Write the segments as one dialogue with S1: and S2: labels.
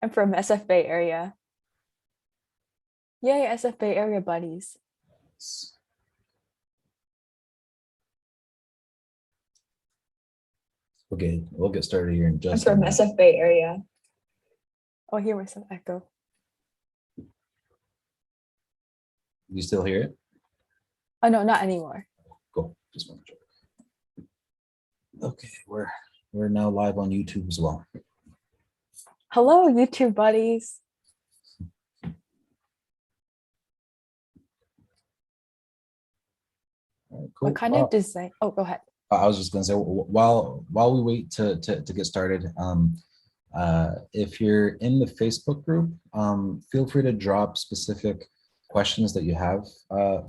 S1: I'm from SF Bay Area. Yay, SF Bay Area buddies.
S2: Okay, we'll get started here in
S1: I'm
S2: just a
S1: from
S2: minute.
S1: SF Bay Area. Oh, I hear myself echo.
S2: You still hear it?
S1: Oh no, not anymore.
S2: Cool. Just want to check. Okay, we're now live on YouTube as well.
S1: Hello, YouTube buddies.
S2: All right, cool.
S1: What kind of design? Oh, go ahead.
S2: I was just gonna say, while we wait to get started, if you're in the Facebook group, feel free to drop specific questions that you have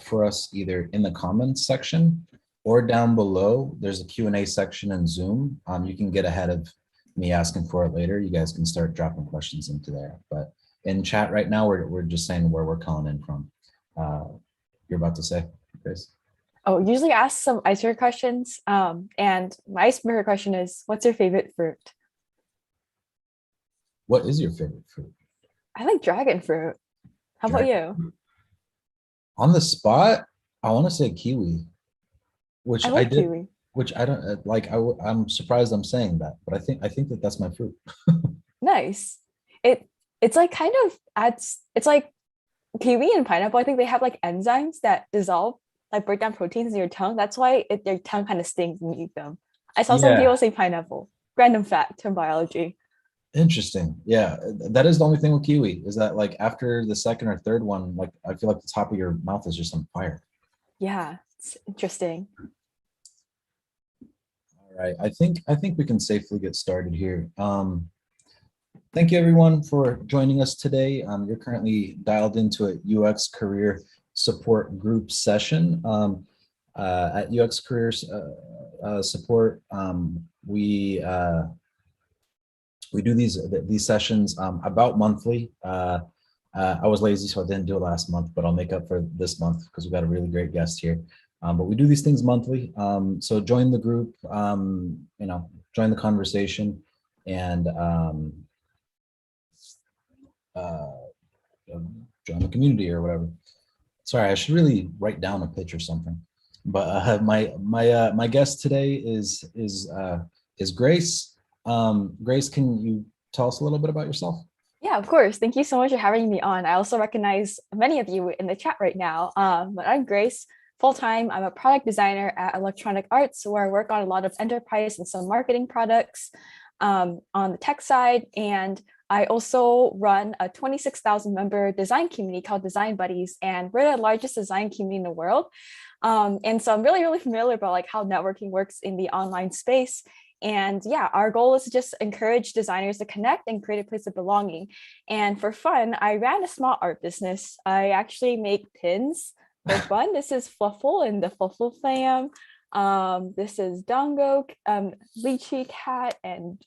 S2: for us, either in the comments section or down below. There's a Q&A section in Zoom. You can get ahead of me asking for it later. You guys can start dropping questions into there. But in chat right now, we're just saying where we're calling in from. You're about to say, Grace?
S1: Oh, usually ask some icebreaker questions. And my icebreaker question is, what's your favorite fruit?
S2: What is your favorite fruit?
S1: I like dragon fruit. How about you?
S2: On the spot, I want to say kiwi, which
S1: I
S2: I
S1: like
S2: did,
S1: kiwi.
S2: which I don't like. I'm surprised I'm saying that, but I think that that's my fruit.
S1: Nice. It's like kind of adds. It's like kiwi and pineapple. I think they have like enzymes that dissolve, like break down proteins in your tongue. That's why your tongue kind of stings when you eat them. I saw some
S2: Yeah,
S1: people say pineapple. Random fact from biology.
S2: interesting. Yeah, that is the only thing with kiwi is that like after the second or third one, like I feel like the top of your mouth is just on fire.
S1: Yeah, it's interesting.
S2: All right, I think we can safely get started here. Thank you everyone for joining us today. You're currently dialed into a UX career support group session. At UX Careers Support, we do these sessions about monthly. I was lazy, so I didn't do it last month, but I'll make up for this month because we've got a really great guest here. But we do these things monthly. So join the group, join the conversation, and join the community or whatever. Sorry, I should really write down a pitch or something. But my guest today is Grace. Grace, can you tell us a little bit about yourself?
S1: Yeah, of course. Thank you so much for having me on. I also recognize many of you in the chat right now. But I'm Grace. Full-time, I'm a product designer at Electronic Arts, where I work on a lot of enterprise and some marketing products on the tech side. And I also run a 26,000 member design community called Design Buddies, and we're the largest design community in the world. And so I'm really, really familiar about like how networking works in the online space. And yeah, our goal is to just encourage designers to connect and create a place of belonging. And for fun, I ran a small art business. I actually make pins for fun. This is Fluffle and the Fluffle fam. This is Dongo, Lychee Cat, and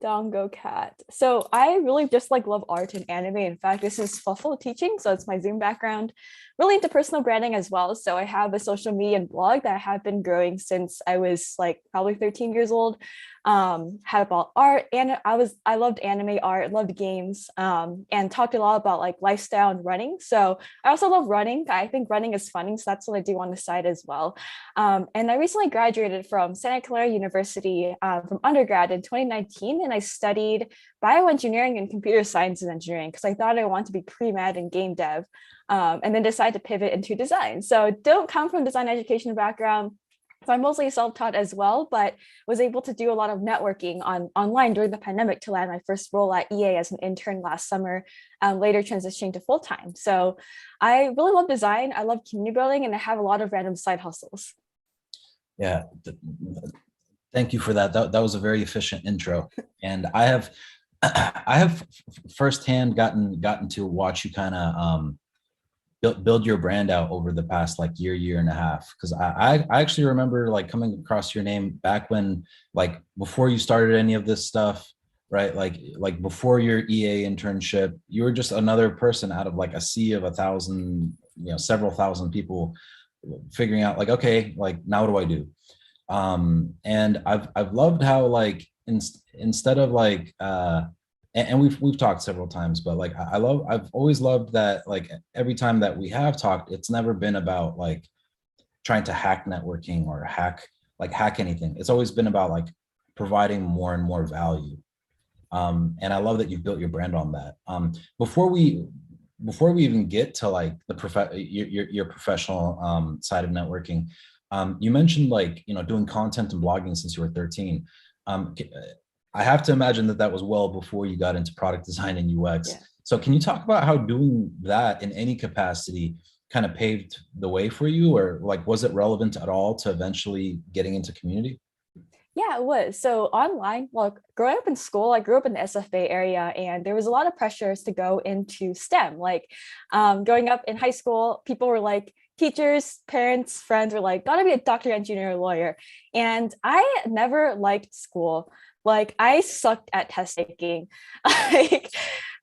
S1: Dongo Cat. So I really just like love art and anime. In fact, this is Fluffle teaching, so it's my Zoom background. Really into personal branding as well. So I have a social media and blog that I have been growing since I was like probably 13 years old. Had about art, and I loved anime art, loved games, and talked a lot about like lifestyle and running. So I also love running. I think running is funny, so that's what I do on the side as well. And I recently graduated from Santa Clara University from undergrad in 2019, and I studied bioengineering and computer science and engineering because I thought I wanted to be pre-med and game dev, and then decided to pivot into design. So don't come from design education background. So I'm mostly self-taught as well, but was able to do a lot of networking online during the pandemic to land my first role at EA as an intern last summer, later transitioning to full-time. So I really love design. I love community building, and I have a lot of random side hustles.
S2: Yeah, thank you for that. That was a very efficient intro, and I have I have firsthand gotten to watch you kind of build your brand out over the past like year and a half, because I actually remember like coming across your name back when, like, before you started any of this stuff, right? Like before your EA internship, you were just another person out of like a sea of 1,000, several thousand people figuring out like, okay, like now what do I do? And I've loved how like instead of like and we've talked several times, but like I've always loved that, like every time that we have talked, it's never been about like trying to hack networking or hack anything. It's always been about like providing more and more value. And I love that you've built your brand on that. Before we even get to like your professional side of networking, you mentioned like doing content and blogging since you were 13. Um, I have to imagine that that was well before you got into product design and UX.
S1: Yeah.
S2: So can you talk about how doing that in any capacity kind of paved the way for you, or like was it relevant at all to eventually getting into community?
S1: Yeah, it was. So online, well, growing up in school, I grew up in the SFA area, and there was a lot of pressures to go into STEM. Like growing up in high school, people were like, teachers, parents, friends were like, gotta be a doctor, engineer, lawyer. And I never liked school. Like I sucked at test taking. like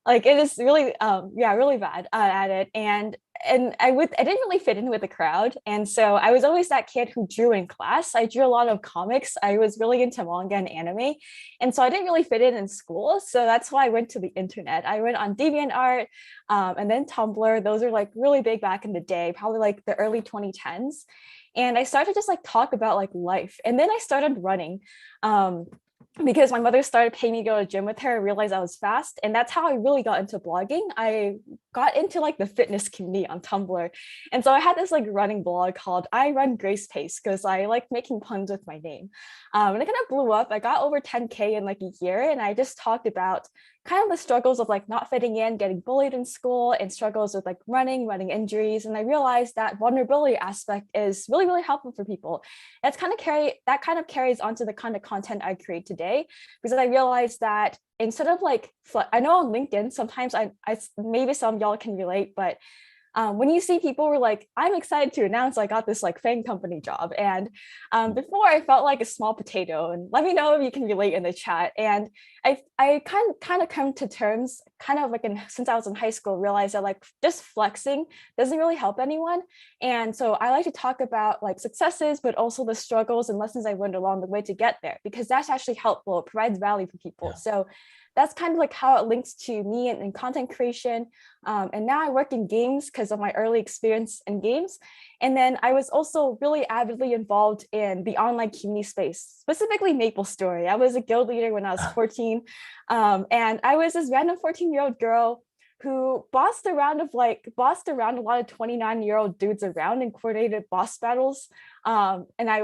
S1: like it is really yeah, really bad at it. And I didn't really fit in with the crowd, and so I was always that kid who drew in class. I drew a lot of comics. I was really into manga and anime, and so I didn't really fit in school. So that's why I went to the internet. I went on DeviantArt, and then Tumblr. Those are like really big back in the day, probably like the early 2010s. And I started to just like talk about like life, and then I started running. Because my mother started paying me to go to the gym with her, I realized I was fast. And that's how I really got into blogging. I got into like the fitness community on Tumblr. And so I had this like running blog called I Run Grace Pace because I like making puns with my name. And it kind of blew up. I got over 10K in like a year. And I just talked about kind of the struggles of like not fitting in, getting bullied in school, and struggles with like running injuries. And I realized that vulnerability aspect is really, really helpful for people. That kind of carries onto the kind of content I create today, because I realized that instead of like, I know on LinkedIn, sometimes I maybe some of y'all can relate, but when you see people were like, I'm excited to announce I got this like FANG company job. And before I felt like a small potato, and let me know if you can relate in the chat. And I kind of come to terms kind of like since I was in high school, realized that like just flexing doesn't really help anyone. And so I like to talk about like successes, but also the struggles and lessons I learned along the way to get there, because that's actually helpful. It provides value for people.
S2: Yeah.
S1: So that's kind of like how it links to me and content creation. And now I work in games because of my early experience in games. And then I was also really avidly involved in the online community space, specifically MapleStory. I was a guild leader when I was 14. And I was this random 14-year-old girl who bossed around a lot of 29-year-old dudes around and coordinated boss battles. And I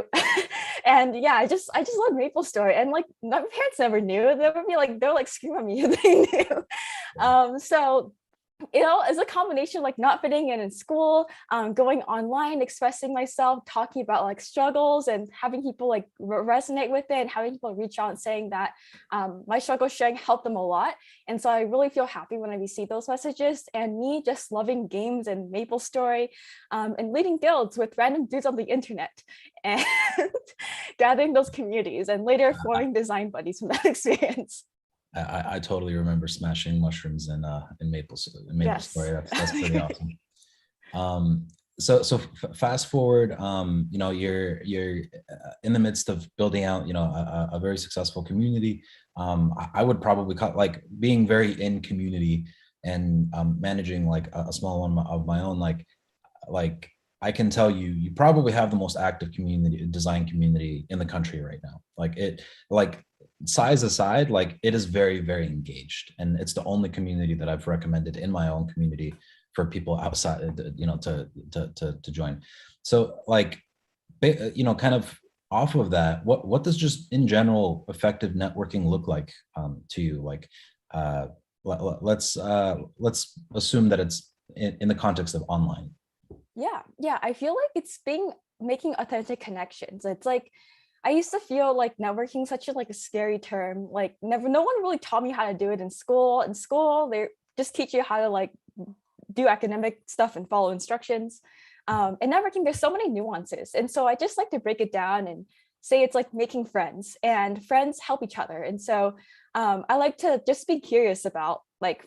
S1: and yeah, I just love MapleStory. And like my parents never knew. They would be like, they're like scream at me if they knew. So it's a combination like not fitting in school, going online, expressing myself, talking about like struggles, and having people like resonate with it, and having people reach out and saying that my struggle sharing helped them a lot. And so I really feel happy when I receive those messages. And me just loving games and MapleStory, and leading guilds with random dudes on the internet, and gathering those communities, and later forming design buddies from that experience.
S2: I totally remember smashing mushrooms in Maple
S1: Yes.
S2: Story. That's pretty awesome. Um, so fast forward, you're in the midst of building out, a very successful community. I would probably call like being very in community and managing like a small one of my own. Like I can tell you, you probably have the most active design community in the country right now. Like size aside, like it is very, very engaged, and it's the only community that I've recommended in my own community for people outside, to join. So like, kind of off of that, what does just in general effective networking look like to you? Like, uh, let's assume that it's in the context of online.
S1: Yeah, I feel like it's being making authentic connections. It's like I used to feel like networking such a like a scary term. Like never no one really taught me how to do it in school. In school, they just teach you how to like do academic stuff and follow instructions. And networking, there's so many nuances. And so I just like to break it down and say it's like making friends, and friends help each other. And so I like to just be curious about like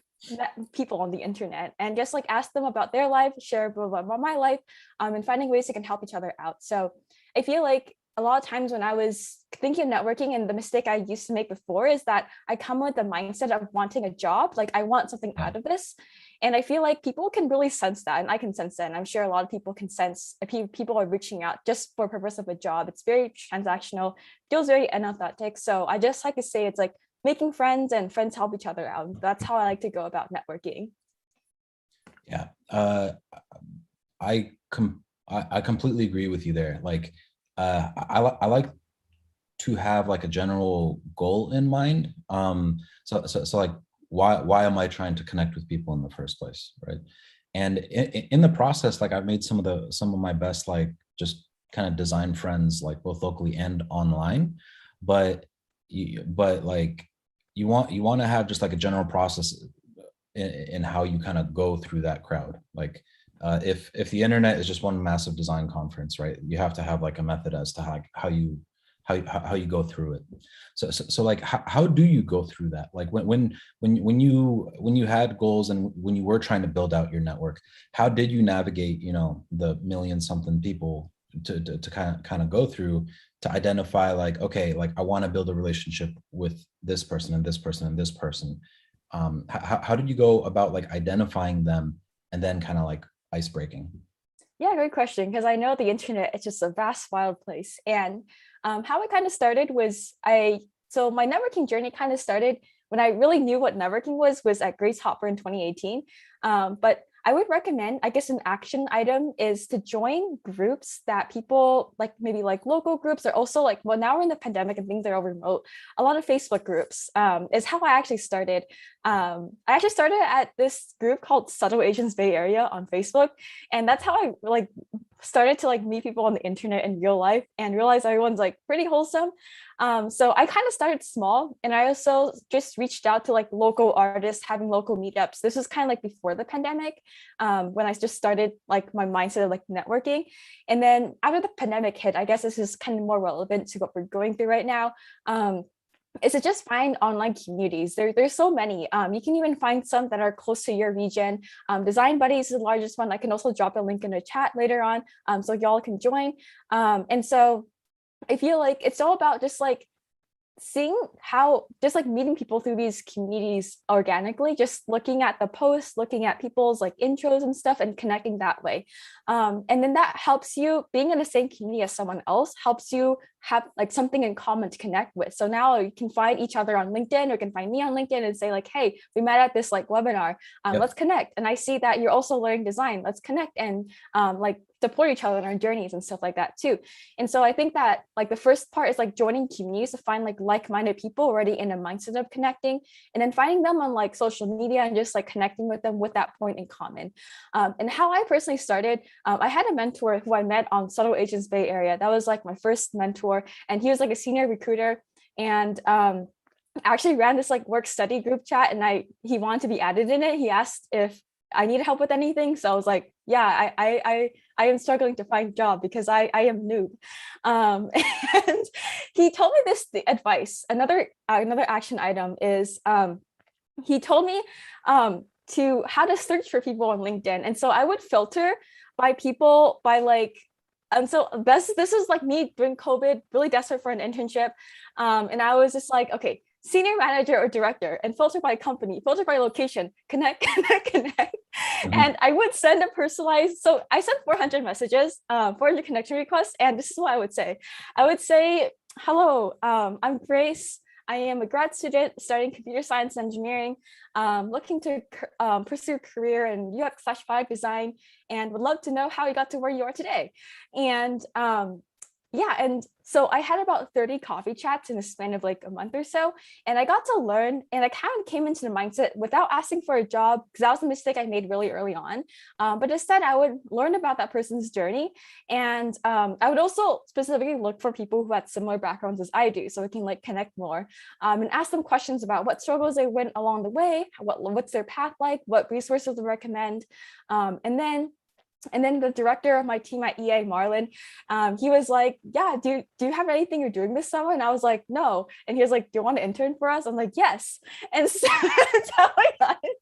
S1: people on the internet, and just like ask them about their life, share blah, blah, about my life, and finding ways they can help each other out. So I feel like a lot of times when I was thinking of networking, and the mistake I used to make before is that I come with the mindset of wanting a job, like I want something
S2: Yeah.
S1: out of this. And I feel like people can really sense that, and I can sense that. And I'm sure a lot of people can sense if people are reaching out just for purpose of a job. It's very transactional, feels very inauthentic. So I just like to say it's like making friends, and friends help each other out. That's how I like to go about networking.
S2: Yeah. I completely agree with you there. Like, I like to have like a general goal in mind. So like, why am I trying to connect with people in the first place, right? And in the process, like I've made some of my best like just kind of design friends, like both locally and online. But like you want to have just like a general process in how you kind of go through that crowd. Like if the internet is just one massive design conference, right? You have to have like a method as to how you go through it. So like how do you go through that? Like when you had goals and when you were trying to build out your network, how did you navigate, the million something people to kind of go through to identify like, okay, like I want to build a relationship with this person and this person and this person. How did you go about like identifying them and then kind of like ice breaking?
S1: Yeah, great question. Because I know the internet is just a vast, wild place. And how it kind of started was so my networking journey kind of started when I really knew what networking was at Grace Hopper in 2018. But I would recommend, I guess, an action item is to join groups that people like, maybe like local groups, or also like, well, now we're in the pandemic and things are all remote. A lot of Facebook groups is how I actually started. I actually started at this group called Subtle Asians Bay Area on Facebook, and that's how I like started to like meet people on the internet in real life and realize everyone's like pretty wholesome. So I kind of started small, and I also just reached out to like local artists having local meetups. This was kind of like before the pandemic, when I just started like my mindset of like networking. And then after the pandemic hit, I guess this is kind of more relevant to what we're going through right now. Is to just find online communities. There's so many. You can even find some that are close to your region. Design Buddies is the largest one. I can also drop a link in the chat later on, so y'all can join. And so I feel like it's all about just like seeing how, just like meeting people through these communities organically, just looking at the posts, looking at people's like intros and stuff, and connecting that way. And then that helps you, being in the same community as someone else helps you have like something in common to connect with. So now you can find each other on LinkedIn, or you can find me on LinkedIn and say like, hey, we met at this like webinar,
S2: Yep.
S1: let's connect. And I see that you're also learning design, let's connect and like support each other in our journeys and stuff like that too. And so I think that like the first part is like joining communities to find like-minded people already in a mindset of connecting, and then finding them on like social media and just like connecting with them with that point in common. And how I personally started, I had a mentor who I met on Subtle Agents Bay Area. That was like my first mentor, and he was like a senior recruiter. And I actually ran this like work study group chat, and he wanted to be added in it. He asked if I needed help with anything. So I was like, yeah, I am struggling to find a job because I am noob. And he told me this advice. Another action item is he told me to how to search for people on LinkedIn. And so I would filter by people by like, and so this is like me during COVID, really desperate for an internship. And I was just like, okay, senior manager or director, and filter by company, filter by location, connect, connect, connect.
S2: Mhm.
S1: And I would send a personalized, so I sent 400 messages, 400 connection requests. And this is what I would say. I would say, hello, I'm Grace. I am a grad student studying computer science and engineering, looking to pursue a career in UX/product design, and would love to know how you got to where you are today. And yeah, and so I had about 30 coffee chats in the span of like a month or so, and I got to learn, and I kind of came into the mindset without asking for a job, because that was a mistake I made really early on. But instead, I would learn about that person's journey, and I would also specifically look for people who had similar backgrounds as I do, so we can like connect more, and ask them questions about what struggles they went along the way, what's their path like, what resources to recommend, and then the director of my team at EA, Marlon, he was like, yeah, do you have anything you're doing this summer? And I was like, no. And he was like, do you want to intern for us? I'm like, yes. And so that's how I got it.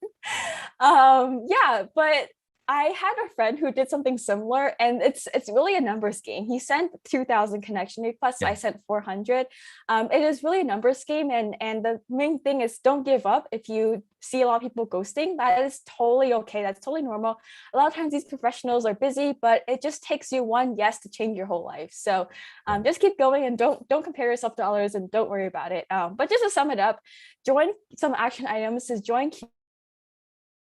S1: Yeah, but I had a friend who did something similar, and it's really a numbers game. He sent 2,000 connection requests.
S2: Yeah.
S1: I sent 400. It is really a numbers game, and the main thing is don't give up. If you see a lot of people ghosting, that is totally okay. That's totally normal. A lot of times these professionals are busy, but it just takes you one yes to change your whole life. So just keep going and don't compare yourself to others and don't worry about it. But just to sum it up, join some action items is join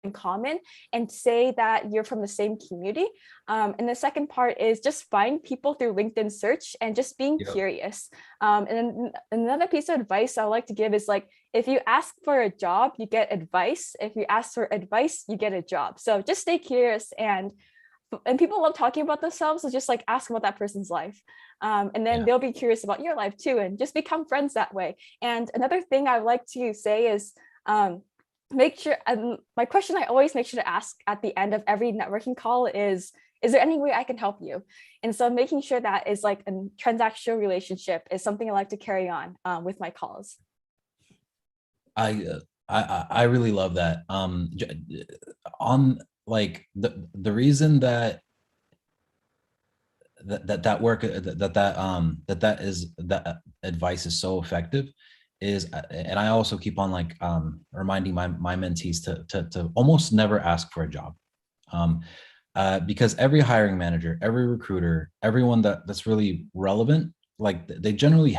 S1: in common and say that you're from the same community. And the second part is just find people through LinkedIn search and just being
S2: Yeah.
S1: curious. And then another piece of advice I like to give is like, if you ask for a job, you get advice. If you ask for advice, you get a job. So just stay curious, and people love talking about themselves. So just like ask about that person's life. And then
S2: Yeah.
S1: they'll be curious about your life too, and just become friends that way. And another thing I like to say is, make sure, my question I always make sure to ask at the end of every networking call is there any way I can help you? And so making sure that is like a transactional relationship is something I like to carry on with my calls.
S2: I really love that. On like the reason that that work that advice is so effective is, and I also keep on like reminding my mentees to almost never ask for a job. Um, because every hiring manager, every recruiter, everyone that's really relevant, like they're generally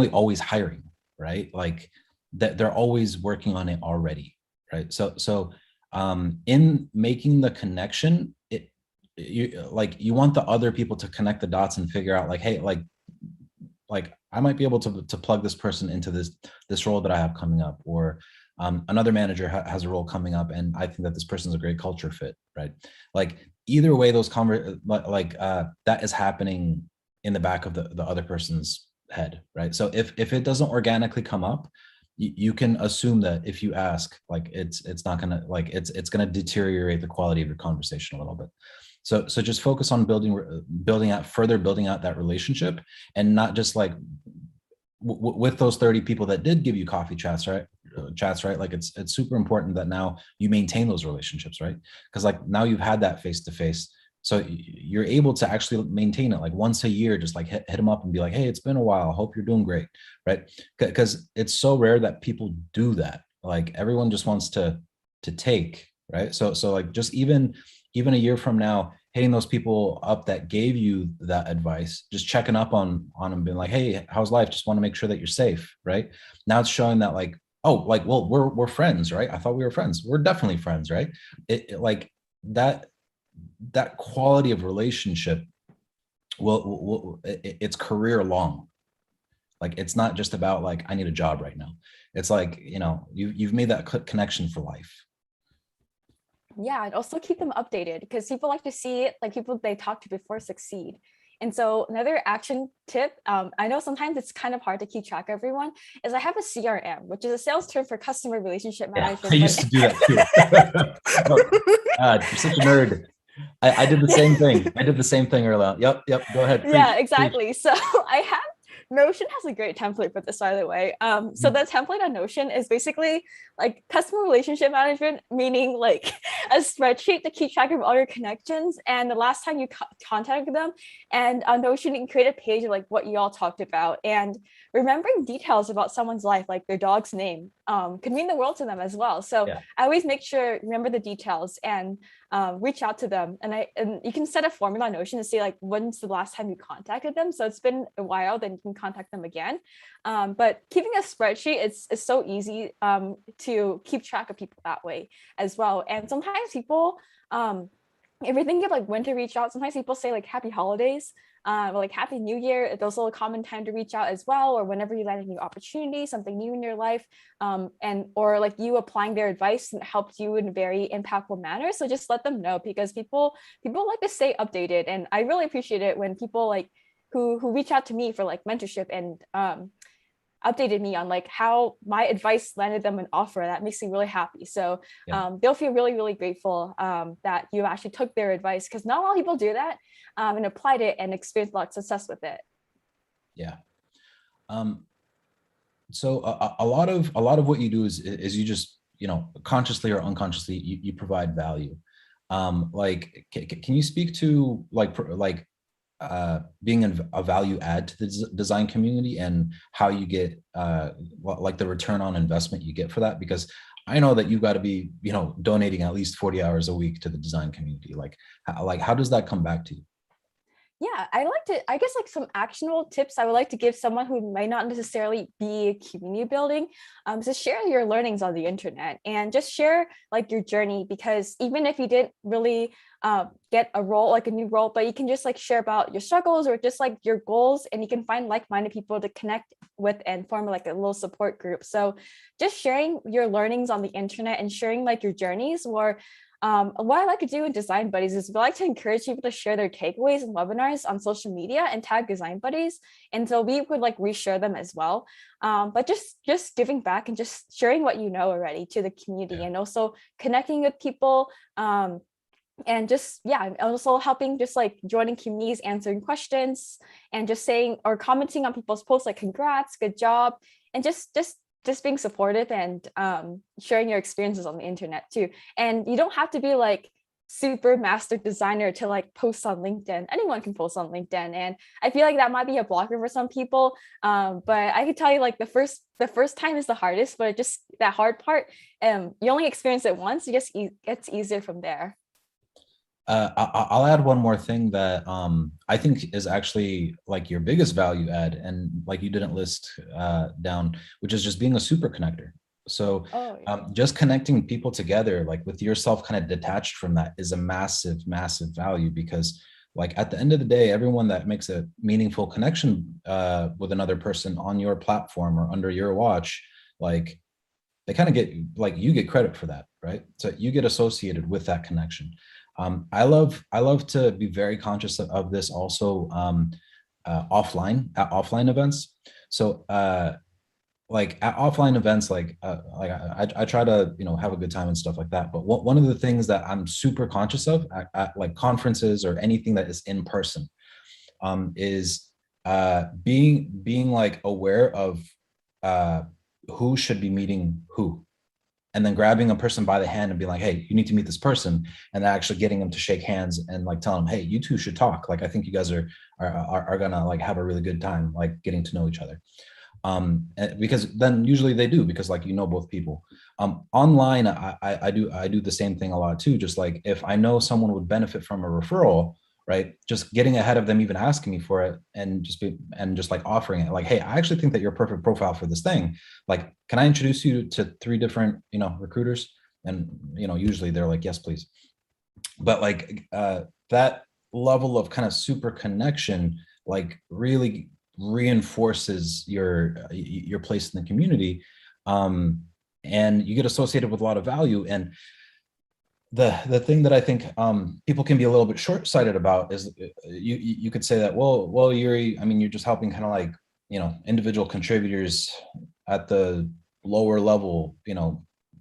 S2: always hiring, right? Like that they're always working on it already, right? So in making the connection, you want the other people to connect the dots and figure out like, hey, like I might be able to plug this person into this role that I have coming up, or another manager has a role coming up, and I think that this person's a great culture fit, right? Like either way, that is happening in the back of the other person's head, right? So if it doesn't organically come up, you can assume that if you ask, like it's not gonna, like it's gonna deteriorate the quality of your conversation a little bit. So just focus on building out that relationship, and not just like with those 30 people that did give you coffee chats, right? Like it's super important that now you maintain those relationships, right? Because like now you've had that face to face, so you're able to actually maintain it like once a year. Just like hit them up and be like, hey, it's been a while, hope you're doing great, right? Because it's so rare that people do that. Like everyone just wants to take, right? So like just even a year from now, hitting those people up that gave you that advice, just checking up on them, being like, hey, how's life? Just want to make sure that you're safe, right? Now it's showing that like, oh, like, well, we're friends, right? I thought we were friends. We're definitely friends, right? Like that quality of relationship it's career long. Like it's not just about like I need a job right now. It's like, you've made that connection for life.
S1: Yeah, and also keep them updated because people like to see it, like people they talk to before succeed. And so another action tip, I know sometimes it's kind of hard to keep track of everyone, is I have a CRM, which is a sales term for customer relationship
S2: Yeah, I
S1: management.
S2: used to do that too. Oh, God, you're such a nerd. I did the same thing. I did the same thing earlier. Yep. Go ahead.
S1: Yeah,
S2: Preach.
S1: exactly. So I have Notion has a great template for this, by the way. So the template on Notion is basically like customer relationship management, meaning like a spreadsheet to keep track of all your connections and the last time you contacted them. And on Notion, you can create a page of like what you all talked about. And remembering details about someone's life, like their dog's name, can mean the world to them as well. So
S2: Yeah.
S1: I always make sure remember the details and reach out to them. And you can set a formula on Notion to say like when's the last time you contacted them. So it's been a while, then you can contact them again. But keeping a spreadsheet is so easy to keep track of people that way as well. And sometimes people, if you're thinking of like when to reach out, sometimes people say like happy holidays, or like happy new year. It's also a common time to reach out as well, or whenever you land a new opportunity, something new in your life, and or like you applying their advice and helped you in a very impactful manner. So just let them know because people like to stay updated, and I really appreciate it when people like who reach out to me for like mentorship and updated me on like how my advice landed them an offer. That makes me really happy. So
S2: Yeah.
S1: they'll feel really, really grateful that you actually took their advice, because not a lot of people do that and applied it and experienced a lot of success with it.
S2: Yeah. So a lot of what you do is consciously or unconsciously, you provide value. Like, can you speak to being a value add to the design community and how you get like the return on investment you get for that? Because I know that you've got to be, donating at least 40 hours a week to the design community. How does that come back to you?
S1: Yeah, I like to, I guess like some actionable tips I would like to give someone who might not necessarily be community building, to share your learnings on the internet and just share like your journey, because even if you didn't really get a role, like a new role, but you can just like share about your struggles or just like your goals, and you can find like-minded people to connect with and form like a little support group. So just sharing your learnings on the internet and sharing like your journeys, or what I like to do in Design Buddies is we like to encourage people to share their takeaways and webinars on social media and tag Design Buddies. And so we would like reshare them as well. But just giving back and just sharing what you know already to the community,
S2: Yeah.
S1: and also connecting with people. And just, yeah, also helping, just like joining communities, answering questions, and just saying or commenting on people's posts like congrats, good job, and just being supportive, and sharing your experiences on the internet too. And you don't have to be like super master designer to like post on LinkedIn. Anyone can post on LinkedIn, and I feel like that might be a blocker for some people. But I can tell you, like the first time is the hardest, but just that hard part, you only experience it once. It just gets easier from there.
S2: I'll add one more thing that I think is actually like your biggest value add, and like you didn't list down, which is just being a super connector. So
S1: Oh yeah.
S2: just connecting people together, like with yourself kind of detached from that, is a massive, massive value, because like at the end of the day, everyone that makes a meaningful connection with another person on your platform or under your watch, like they kind of get, like, you get credit for that, right? So you get associated with that connection. I love to be very conscious of this also, offline events. So like at offline events, I try to have a good time and stuff like that. But one of the things that I'm super conscious of at like conferences or anything that is in person, is being like aware of uh, who should be meeting who, and then grabbing a person by the hand and being like, hey, you need to meet this person, and actually getting them to shake hands and like tell them, hey, you two should talk. Like, I think you guys are gonna like have a really good time, like getting to know each other. Because then usually they do, because like both people. Online, I do the same thing a lot too. Just like if I know someone would benefit from a referral, right, just getting ahead of them even asking me for it, and just like offering it, like, hey, I actually think that you're a perfect profile for this thing, like, can I introduce you to 3 different recruiters? And usually they're like, yes, please. But like that level of kind of super connection like really reinforces your place in the community, and you get associated with a lot of value. And the thing that I think people can be a little bit short-sighted about is, you could say that, well, Yuri, I mean, you're just helping kind of like individual contributors at the lower level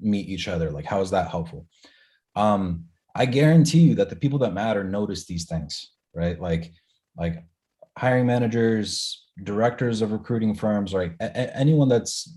S2: meet each other. Like, how is that helpful? I guarantee you that the people that matter notice these things, right? Like hiring managers, directors of recruiting firms, right? Anyone that's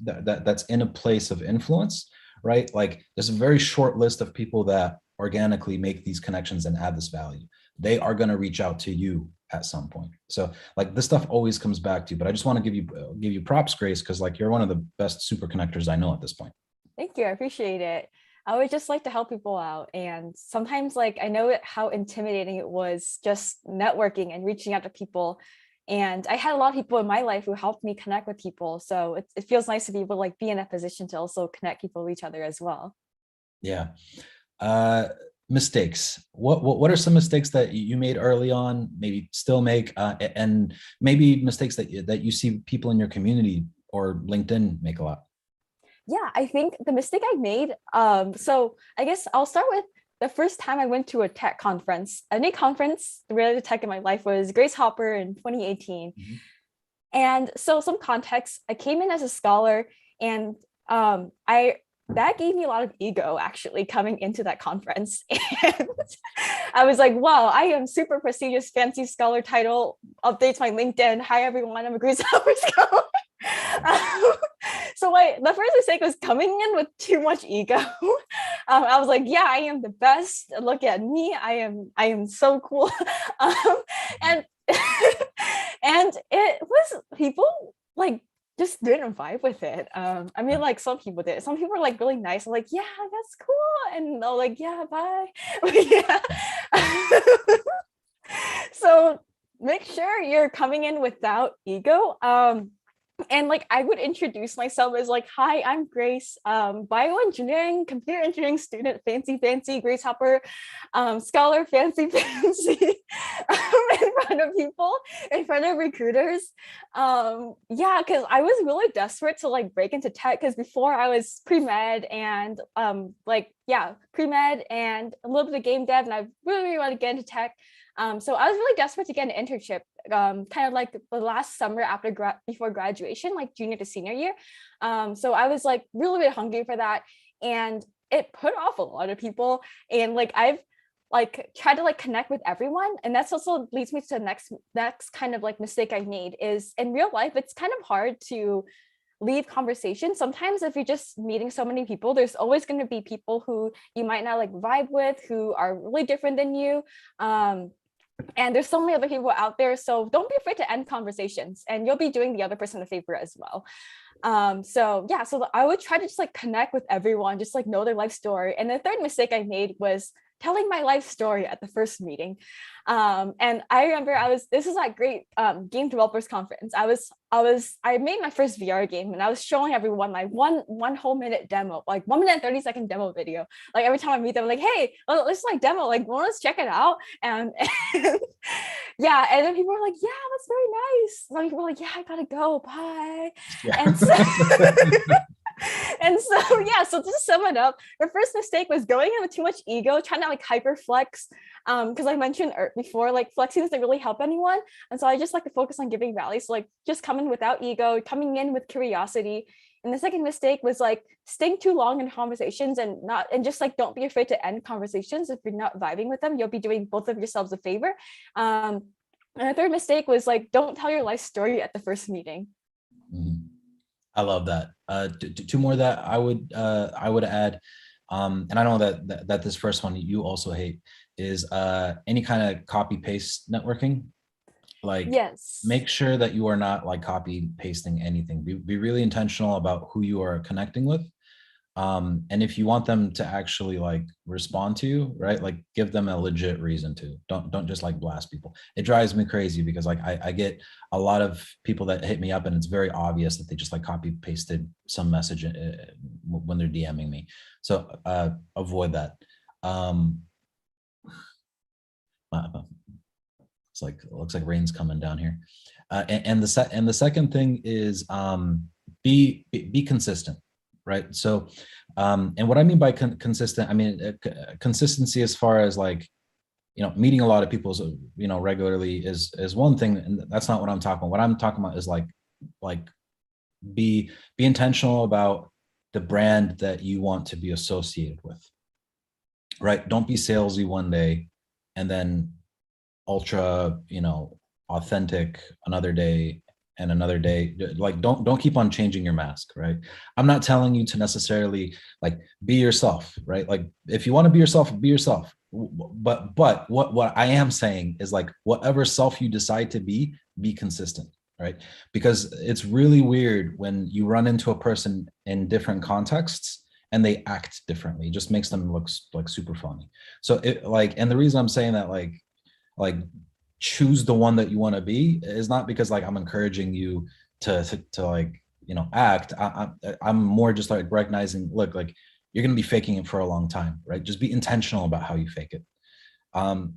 S2: in a place of influence, right? Like, there's a very short list of people that organically make these connections and add this value. They are going to reach out to you at some point. So like this stuff always comes back to you. But I just want to give you props, Grace, because like you're one of the best super connectors I know at this point.
S1: Thank you. I appreciate it. I would just like to help people out. And sometimes, like, I know how intimidating it was just networking and reaching out to people. And I had a lot of people in my life who helped me connect with people. So it feels nice to be able to like be in a position to also connect people with each other as well.
S2: Yeah. Uh, Mistakes. What are some mistakes that you made early on, maybe still make, and maybe mistakes that you see people in your community or LinkedIn make a lot?
S1: Yeah, I think the mistake I made, so I guess I'll start with the first time I went to a tech conference. A new conference related to tech in my life was Grace Hopper in 2018.
S2: Mhm.
S1: And so some context, I came in as a scholar, and I that gave me a lot of ego actually coming into that conference. And I was like, wow, I am super prestigious, fancy scholar title, updates my LinkedIn. Hi everyone, I'm a Grace Hopper scholar. Um, So the first mistake was coming in with too much ego. I was like, yeah, I am the best. Look at me. I am so cool. um, and and it was people like just didn't vibe with it. I mean, like some people did. Some people were like really nice. I'm like, yeah, that's cool. And they're like, yeah, bye. Yeah. So make sure you're coming in without ego. And like I would introduce myself as like, hi, I'm Grace, bioengineering, computer engineering student, fancy Grace Hopper, scholar, fancy in front of people, in front of recruiters. Yeah, because I was really desperate to like break into tech, because before I was pre-med and pre-med and a little bit of game dev, and I really want to get into tech. So I was really desperate to get an internship, kind of like the last summer after before graduation, like junior to senior year. So I was like really hungry for that, and it put off a lot of people. And like I've like tried to like connect with everyone, and that's also leads me to the next kind of like mistake I made is in real life. It's kind of hard to leave conversation. Sometimes if you're just meeting so many people, there's always going to be people who you might not like vibe with, who are really different than you. And there's so many other people out there, so don't be afraid to end conversations, and you'll be doing the other person a favor as well. So yeah, so I would try to just like connect with everyone, just like know their life story. And the third mistake I made was telling my life story at the first meeting. And I remember this is like great game developers conference. I made my first VR game, and I was showing everyone my one whole minute demo, like 1 minute and 30-second demo video. Like every time I meet them, I'm like, hey, let's like demo, like let's check it out. And yeah, and then people were like, yeah, that's very nice. Some people were like, yeah, I gotta go, bye.
S2: Yeah.
S1: And so and so yeah, so to sum it up, the first mistake was going in with too much ego, trying to like hyper flex, because I mentioned before, like flexing doesn't really help anyone, and so I just like to focus on giving value. So like just come in without ego, coming in with curiosity. And the second mistake was like staying too long in conversations, and just like don't be afraid to end conversations. If you're not vibing with them, you'll be doing both of yourselves a favor. And the third mistake was like don't tell your life story at the first meeting.
S2: Mhm. I love that. Two more that I would add, and I know that this first one you also hate is any kind of copy paste networking. Like,
S1: Yes.
S2: make sure that you are not like copy pasting anything. Be really intentional about who you are connecting with. And if you want them to actually like respond to you, right, like give them a legit reason to. Don't just like blast people. It drives me crazy because like I get a lot of people that hit me up, and it's very obvious that they just like copy pasted some message when they're DMing me. So avoid that. It's like, it looks like rain's coming down here. And the second thing is be consistent, right? So, and what I mean by consistent, I mean consistency as far as like, meeting a lot of people, regularly is one thing, and that's not what I'm talking about. What I'm talking about is like be intentional about the brand that you want to be associated with, right? Don't be salesy one day and then ultra, authentic another day, and another day. Like don't keep on changing your mask, right? I'm not telling you to necessarily like be yourself, right? Like if you want to be yourself, be yourself. But what I am saying is like whatever self you decide to be consistent, right? Because it's really weird when you run into a person in different contexts and they act differently. It just makes them look like super funny. So it like, and the reason I'm saying that like choose the one that you want to be is not because like I'm encouraging you to like act. I'm more just like recognizing, look, like you're gonna be faking it for a long time, right? Just be intentional about how you fake it.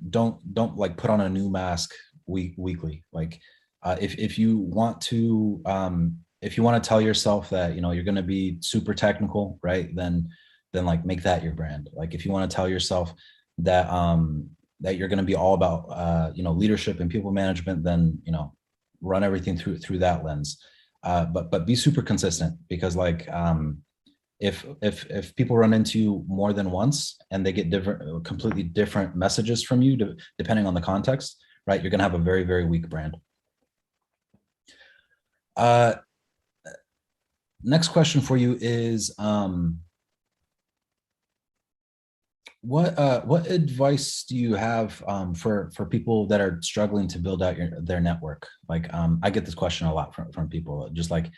S2: Don't like put on a new mask weekly. Like if you want to tell yourself that you're gonna be super technical, right? Then like make that your brand. Like if you want to tell yourself that that you're going to be all about leadership and people management, then run everything through that lens. But be super consistent, because like if people run into you more than once and they get completely different messages from you depending on the context, right, you're going to have a very, very weak brand. next question for you is, what advice do you have for people that are struggling to build out their network? Like, I get this question a lot from people, just like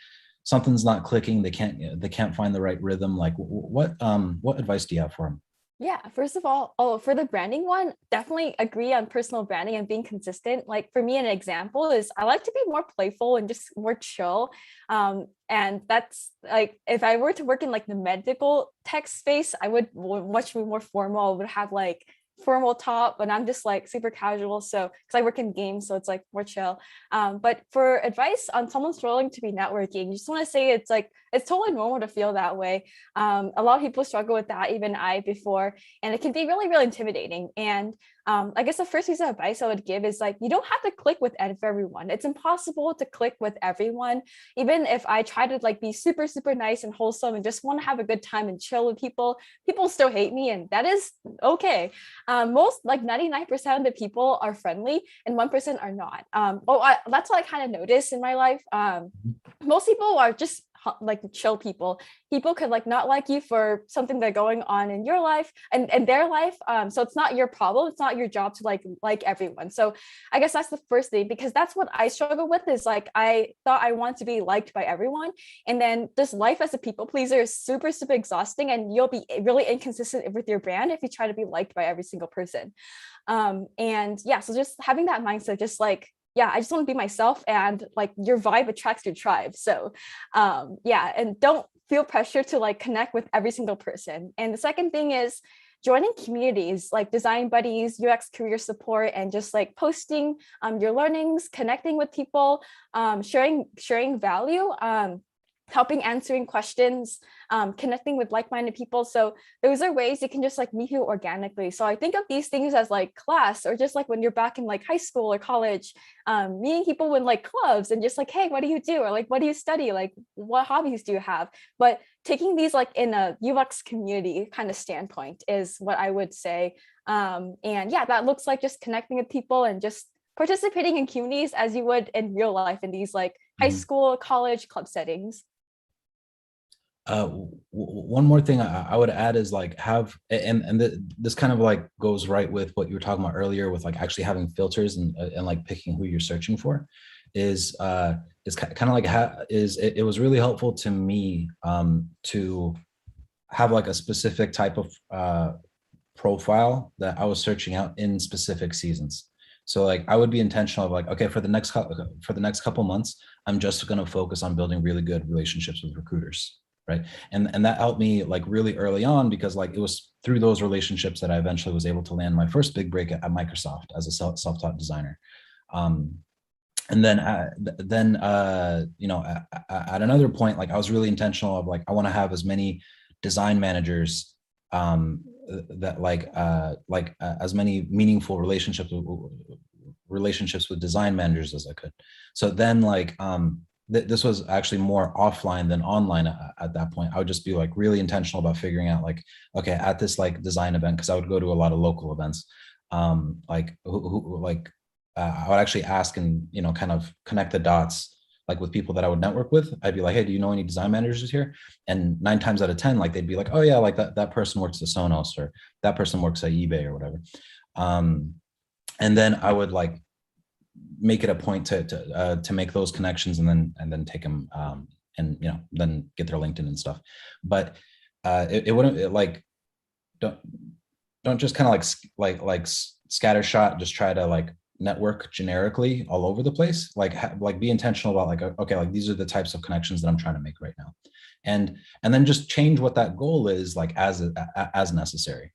S2: something's not clicking, they can't find the right rhythm. Like, what advice do you have for them?
S1: Yeah, first of all, for the branding one, definitely agree on personal branding and being consistent. Like for me, an example is I like to be more playful and just more chill. And that's like if I were to work in like the medical tech space, I would much be more formal. I would have like formal top, but I'm just like super casual. So because I work in games, so it's like more chill. But for advice on someone struggling to be networking, you just want to say it's like it's totally normal to feel that way. A lot of people struggle with that, even I before, and it can be really, really intimidating. And I guess the first piece of advice I would give is like, you don't have to click with everyone. It's impossible to click with everyone. Even if I try to like be super, super nice and wholesome and just want to have a good time and chill with people, people still hate me. And that is okay. Most like 99% of the people are friendly and 1% are not. That's what I kind of noticed in my life. Most people are just like chill people. People could like not like you for something that's going on in your life and their life. So it's not your problem. It's not your job to like everyone. So I guess that's the first thing, because that's what I struggle with is like I thought I want to be liked by everyone. And then this life as a people pleaser is super, super exhausting, and you'll be really inconsistent with your brand if you try to be liked by every single person. And yeah, so just having that mindset, just like, yeah, I just want to be myself, and like your vibe attracts your tribe. So yeah, and don't feel pressure to like connect with every single person. And the second thing is joining communities like design buddies, UX career support, and just like posting your learnings, connecting with people, sharing value, helping answering questions, connecting with like-minded people. So those are ways you can just like meet people organically. So I think of these things as like class, or just like when you're back in like high school or college, meeting people in like clubs and just like, hey, what do you do? Or like, what do you study? Like, what hobbies do you have? But taking these like in a UX community kind of standpoint is what I would say. And yeah, that looks like just connecting with people and just participating in communities as you would in real life in these like high
S2: Mhm.
S1: school, college, club settings.
S2: One more thing I would add is like this kind of like goes right with what you were talking about earlier with like actually having filters and like picking who you're searching for is kind of like it was really helpful to me to have like a specific type of profile that I was searching out in specific seasons. So like I would be intentional of like, okay, for the next couple months, I'm just going to focus on building really good relationships with recruiters, right? And that helped me like really early on, because like it was through those relationships that I eventually was able to land my first big break at Microsoft as a self-taught designer. And then you know, at another point, like I was really intentional of like I want to have as many design managers that as many meaningful relationships with design managers as I could. So then like this was actually more offline than online at that point. I would just be like really intentional about figuring out like, okay, at this like design event, because I would go to a lot of local events, like I would actually ask and, you know, kind of connect the dots like with people that I would network with. I'd be like, hey, do you know any design managers here? And 9 times out of 10, like they'd be like, oh yeah, like that person works at Sonos, or that person works at eBay or whatever. And then I would like make it a point to make those connections and then take them and, you know, then get their LinkedIn and stuff. But it wouldn't like don't just kind of like scatter shot, just try to like network generically all over the place. Like be intentional about like, okay, like these are the types of connections that I'm trying to make right now, and then just change what that goal is like as necessary.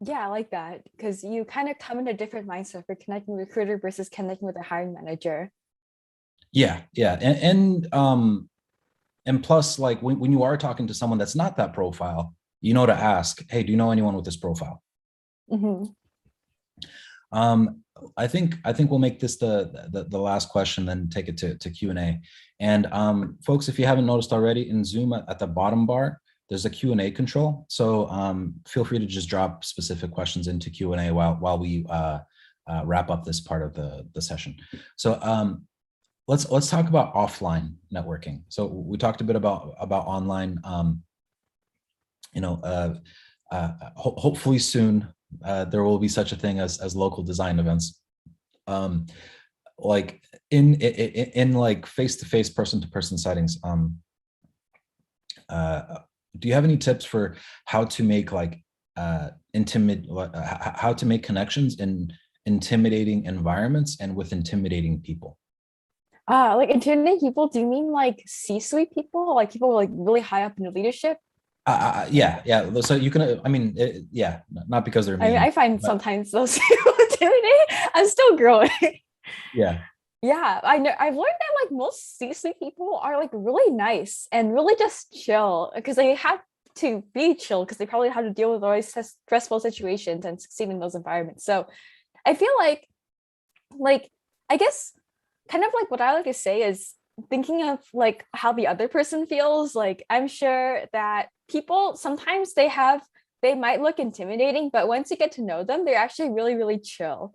S1: Yeah, I like that, because you kind of come in a different mindset for connecting with a recruiter versus connecting with a hiring manager.
S2: Yeah, and plus like when you are talking to someone that's not that profile, you know, to ask, hey, do you know anyone with this profile?
S1: Mhm.
S2: I think we'll make this the last question, then take it to Q&A. And folks, if you haven't noticed already, in Zoom at the bottom bar, there's a Q&A control. So feel free to just drop specific questions into Q&A while we wrap up this part of the session. So let's talk about offline networking. So we talked a bit about online. You know, hopefully soon there will be such a thing as local design events. Um, like in like face-to-face, person-to-person settings. Do you have any tips for how to make like how to make connections in intimidating environments and with intimidating people?
S1: Like intimidating people, do you mean like C-suite people? Like people like really high up in the leadership?
S2: Yeah, yeah. So you can, I mean, yeah, not because they're
S1: I mean,
S2: mean,
S1: I find
S2: but
S1: sometimes those people intimidating. I'm still growing.
S2: yeah,
S1: Yeah, I know. I've learned that like most C-suite people are like really nice and really just chill because they have to be chill because they probably have to deal with always stressful situations and succeed in those environments. So I feel like I guess kind of like what I like to say is thinking of like how the other person feels. Like I'm sure that people sometimes they might look intimidating, but once you get to know them, they're actually really, really chill.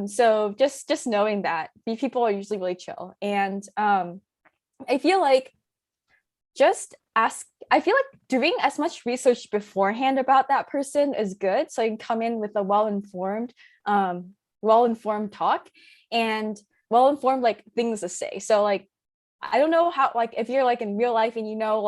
S1: So just knowing that these people are usually really chill. And I feel like just ask I feel like doing as much research beforehand about that person is good. So you can come in with a well-informed talk and well-informed like things to say. So like I don't know how like if you're like in real life and you know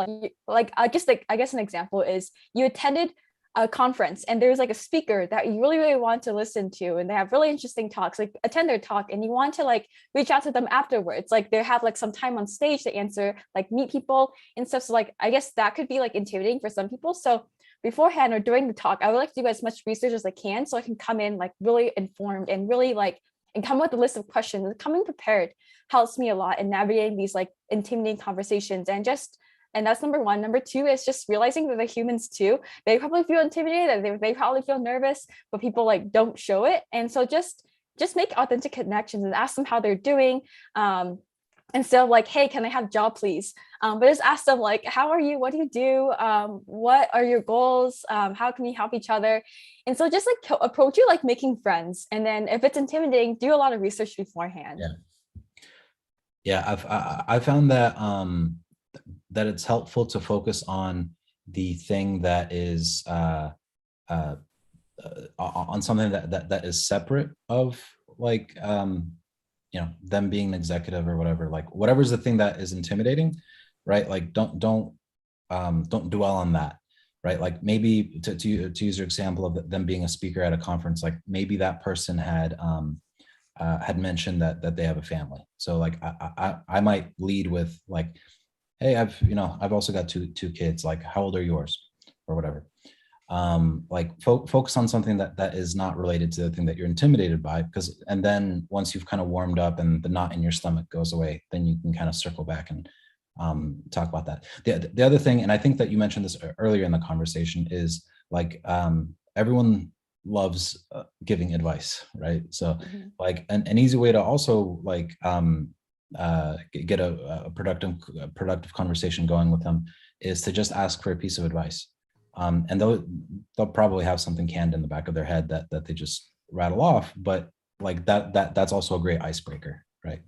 S1: like I guess an example is you attended a conference and there's like a speaker that you really really want to listen to and they have really interesting talks, like attend their talk and you want to like reach out to them afterwards, like they have like some time on stage to answer like meet people and stuff. So like I guess that could be like intimidating for some people. So beforehand or during the talk I would like to do as much research as I can so I can come in like really informed and really like and come with a list of questions. Coming prepared helps me a lot in navigating these like intimidating conversations. And that's number one. Number two is just realizing that they're humans too. They probably feel intimidated, they probably feel nervous, but people like don't show it. And so just make authentic connections and ask them how they're doing. Instead of like, hey, can I have a job please? But just ask them like, how are you? What do you do? What are your goals? How can we help each other? And so just like approach you like making friends. And then if it's intimidating, do a lot of research beforehand.
S2: yeah, yeah. I found that that it's helpful to focus on the thing that is uh, on something that is separate of like them being an executive or whatever, like whatever's the thing that is intimidating, right? Like don't dwell on that, right? Like maybe to use your example of them being a speaker at a conference, like maybe that person had mentioned that they have a family. So like I might lead with like, hey, I've also got two kids, like how old are yours or whatever. Like focus on something that is not related to the thing that you're intimidated by, because and then once you've kind of warmed up and the knot in your stomach goes away, then you can kind of circle back and talk about that. The other thing, and I think that you mentioned this earlier in the conversation, is like everyone loves giving advice, right? So
S1: Mhm.
S2: like an easy way to also like get a productive conversation going with them is to just ask for a piece of advice. And they'll probably have something canned in the back of their head that they just rattle off, but like that's also a great icebreaker, right?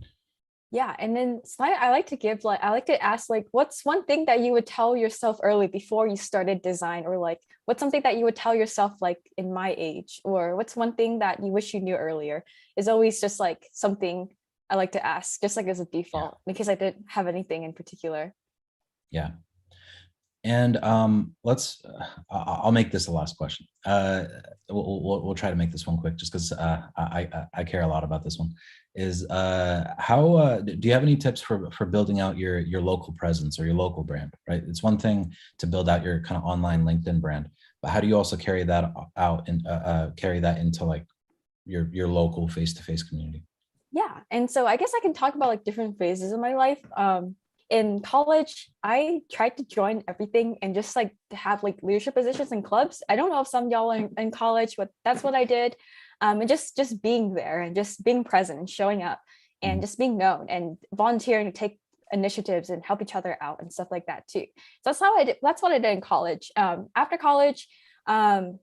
S1: Yeah, and then I like to give like I like to ask like what's one thing that you would tell yourself early before you started design, or like what's something that you would tell yourself like in my age, or what's one thing that you wish you knew earlier, is always just like something I like to ask just like as a
S2: Yeah,
S1: default because I didn't have anything in particular.
S2: yeah. And I'll make this the last question. We'll try to make this one quick, just because I care a lot about this one. Is how do you have any tips for building out your local presence or your local brand? Right, it's one thing to build out your kind of online LinkedIn brand, but how do you also carry that out and carry that into like your local face-to-face community?
S1: Yeah, and so I guess I can talk about like different phases of my life. In college I tried to join everything and just like to have like leadership positions in clubs. I don't know if some of y'all are in college, but that's what I did. And just being there and just being present and showing up and
S2: Mhm.
S1: just being known and volunteering to take initiatives and help each other out and stuff like that too. So that's what I did in college. After college, um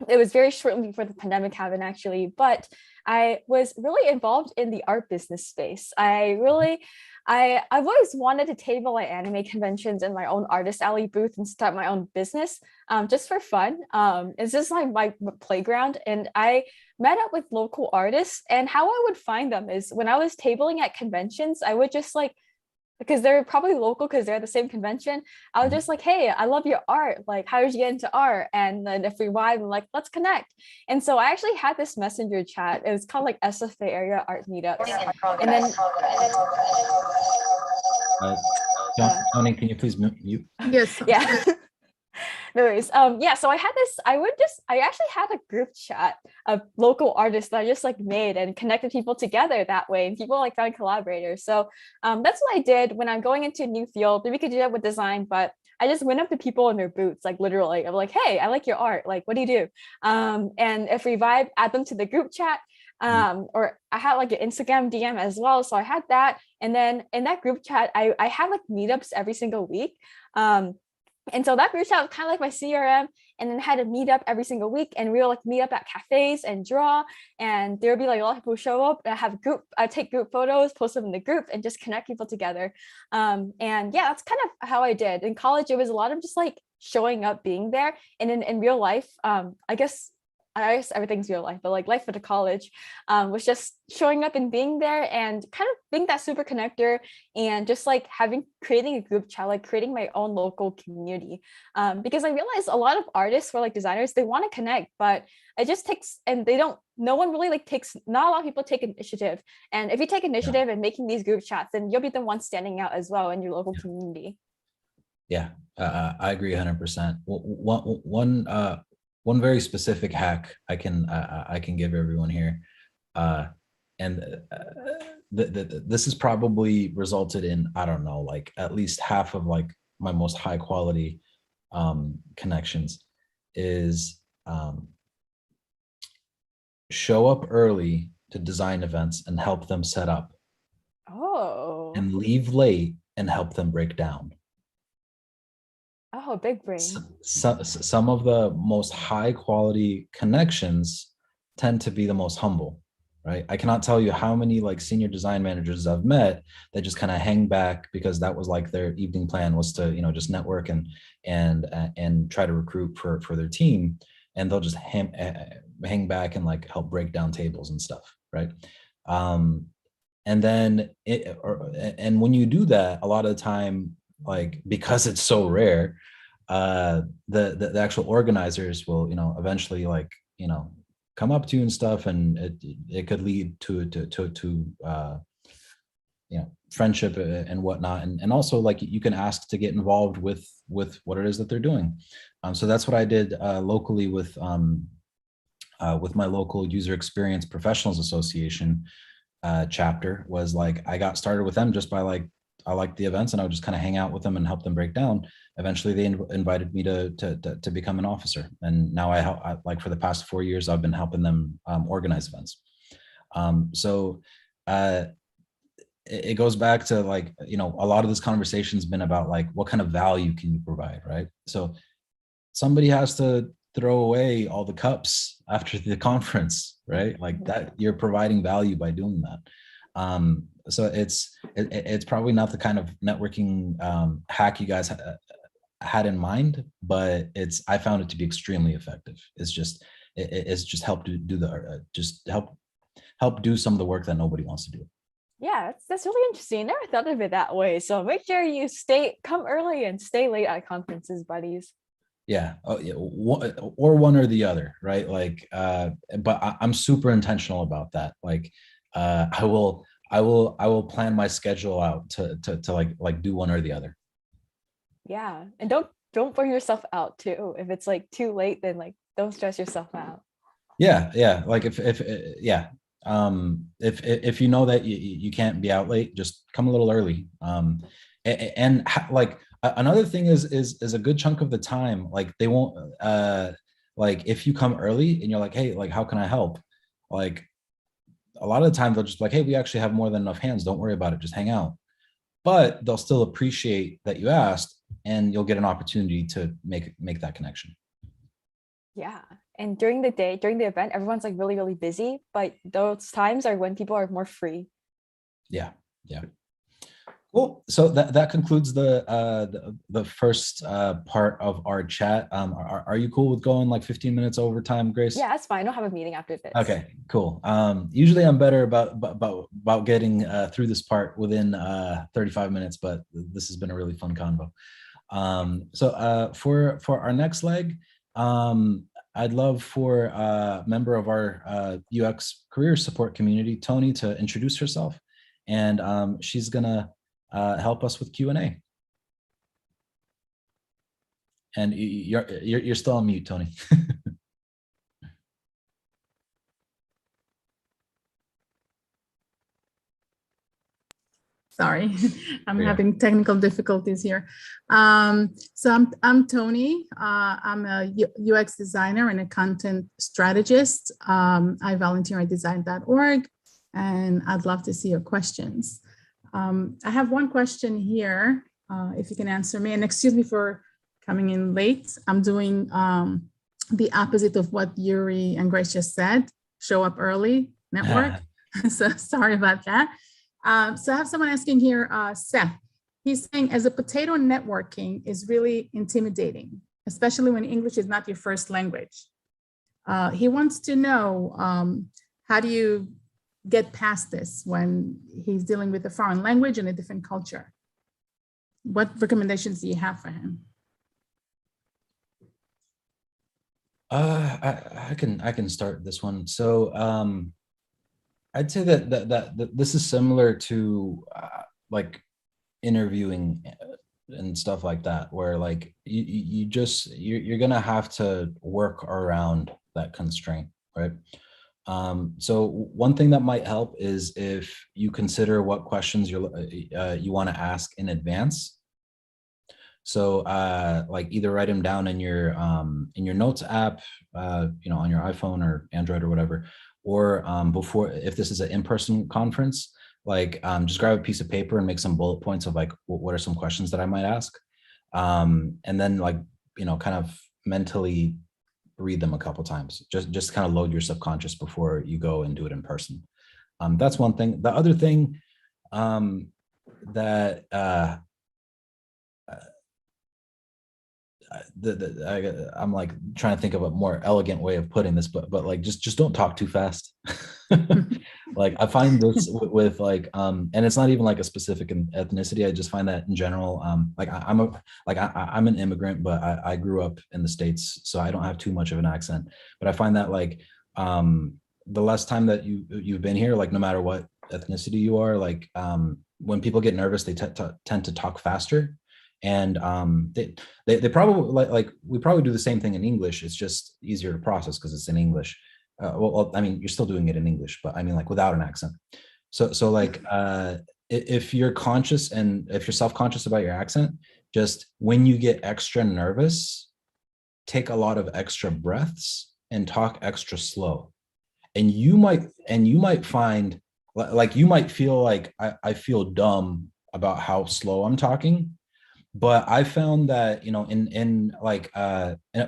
S1: It was very shortly before the pandemic happened, actually, but I was really involved in the art business space. I've always wanted to table at anime conventions in my own artist alley booth and start my own business, just for fun. It's just like my playground, and I met up with local artists. And how I would find them is when I was tabling at conventions, I would just like, because they're probably local because they're at the same convention. I was just like, hey, I love your art. Like, how did you get into art? And then if we vibe, I'm like, let's connect. And so I actually had this messenger chat. It was called like SFA area art meetups. And then
S2: Uh,
S1: uh,
S2: Tony, can you please mute?
S3: Yes.
S1: yeah. No worries. Yeah, so I actually had a group chat of local artists that I just like made and connected people together that way, and people like found collaborators. So that's what I did when I'm going into a new field. Maybe we could do that with design, but I just went up to people in their booths, like literally. I'm like, hey, I like your art. Like, what do you do? And if we vibe, add them to the group chat. Or I had like an Instagram DM as well. So I had that. And then in that group chat, I had like meetups every single week. And so that group chat was kind of like my CRM, and then had a meetup every single week, and we would like meet up at cafes and draw, and there would be like a lot of people show up. I take group photos, post them in the group, and just connect people together. And yeah, that's kind of how I did. In college, it was a lot of just like showing up, being there, and in real life, I guess everything's real life, but like life at a college was just showing up and being there and kind of being that super connector, and just like creating a group chat, like creating my own local community. Because I realized a lot of artists or like designers, they want to connect, but it just takes, and they don't, no one really like takes, not a lot of people take initiative. And if you take initiative and making these group chats, then you'll be the one standing out as well in your local community.
S2: Yeah, I agree 100%. One very specific hack I can give everyone here, and this has probably resulted in, I don't know, like at least half of like my most high quality connections, is show up early to design events and help them set up,
S1: Oh,
S2: and leave late and help them break down.
S1: oh, big brain.
S2: Some of the most high quality connections tend to be the most humble, right? I cannot tell you how many like senior design managers I've met that just kind of hang back because that was like their evening plan, was to, you know, just network and try to recruit for their team, and they'll just hang back and like help break down tables and stuff, right? And then and when you do that, a lot of the time, like because it's so rare, the actual organizers will, you know, eventually like, you know, come up to you and stuff, and it could lead to you know, friendship and whatnot, and also like you can ask to get involved with what it is that they're doing. So that's what I did locally with my local user experience professionals association chapter. Was like I got started with them just by like, I liked the events and I would just kind of hang out with them and help them break down. Eventually they invited me to become an officer, and now I like for the past 4 years I've been helping them organize events. So it goes back to like, you know, a lot of this conversation has been about like what kind of value can you provide, right? So somebody has to throw away all the cups after the conference, right? Like that, you're providing value by doing that. So it's probably not the kind of networking hack you guys had in mind, but I found it to be extremely effective. It's just helped to do just help do some of the work that nobody wants to do.
S1: Yeah, that's really interesting. I never thought of it that way. So make sure you come early and stay late at conferences, buddies.
S2: Yeah. Oh, yeah. One or the other, right? Like, but I'm super intentional about that. Like, I will plan my schedule out to like do one or the other.
S1: Yeah, and don't burn yourself out too. If it's like too late, then like don't stress yourself out.
S2: Yeah, yeah. Like if yeah, if you know that you can't be out late, just come a little early. And like another thing is a good chunk of the time, like they won't like if you come early and you're like, hey, like how can I help? Like a lot of the time they'll just be like, hey, we actually have more than enough hands. Don't worry about it. Just hang out. But they'll still appreciate that you asked, and you'll get an opportunity to make that connection.
S1: Yeah. And during the day, during the event, everyone's like really, really busy, but those times are when people are more free.
S2: Yeah. Yeah. Cool. So that concludes the first part of our chat. Are you cool with going like 15 minutes overtime, Grace?
S1: Yeah, that's fine. I don't have a meeting after this.
S2: Okay, cool. Usually I'm better about getting through this part within 35 minutes, but this has been a really fun convo. So for our next leg, I'd love for a member of our UX career support community, Tony, to introduce herself, and she's gonna help us with Q&A. And you're still on mute, Tony.
S3: Sorry, I'm
S2: Yeah.
S3: having technical difficulties here. So I'm Tony. I'm a UX designer and a content strategist. I volunteer at design.org, and I'd love to see your questions. I have one question here, if you can answer me. And excuse me for coming in late. I'm doing the opposite of what Yuri and Grace just said. Show up early network. So sorry about that. So I have someone asking here, Seth. He's saying, as a potato, networking is really intimidating, especially when English is not your first language. He wants to know, how do you get past this when he's dealing with a foreign language and a different culture? What recommendations do you have for him?
S2: I can start this one. So I'd say that this is similar to like interviewing and stuff like that, where like you're gonna have to work around that constraint, right? So one thing that might help is if you consider what questions you want to ask in advance. So like either write them down in your notes app, on your iPhone or Android or whatever, or before, if this is an in-person conference, like just grab a piece of paper and make some bullet points of like what are some questions that I might ask, and then like kind of mentally read them a couple times, just kind of load your subconscious before you go and do it in person. That's one thing. The other thing that I'm like trying to think of a more elegant way of putting this, but like just don't talk too fast. Like I find this with like and it's not even like a specific ethnicity. I just find that in general, like I'm an immigrant, but I grew up in the States, so I don't have too much of an accent. But I find that like the less time that you've been here, like no matter what ethnicity you are, like when people get nervous, they tend to talk faster. And they probably like we probably do the same thing in English. It's just easier to process because it's in English. Well, I mean, you're still doing it in English, but I mean, like without an accent. So like, if you're conscious and if you're self-conscious about your accent, just when you get extra nervous, take a lot of extra breaths and talk extra slow. And you might find, like you might feel like I feel dumb about how slow I'm talking. But I found that in like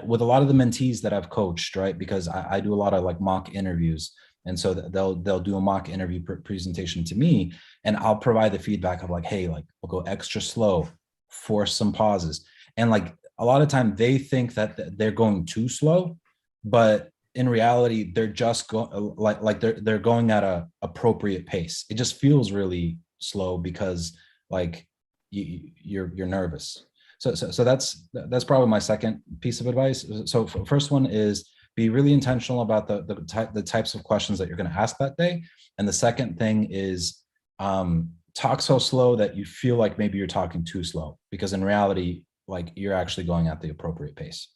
S2: with a lot of the mentees that I've coached, right, because I do a lot of like mock interviews, and so they'll do a mock interview presentation to me, and I'll provide the feedback of like, hey, like we'll go extra slow, force some pauses, and like a lot of time they think that they're going too slow, but in reality they're just like they're going at a appropriate pace. It just feels really slow because like you're nervous. So that's probably my second piece of advice. So first one is be really intentional about the types of questions that you're going to ask that day, and the second thing is talk so slow that you feel like maybe you're talking too slow, because in reality, like you're actually going at the appropriate pace.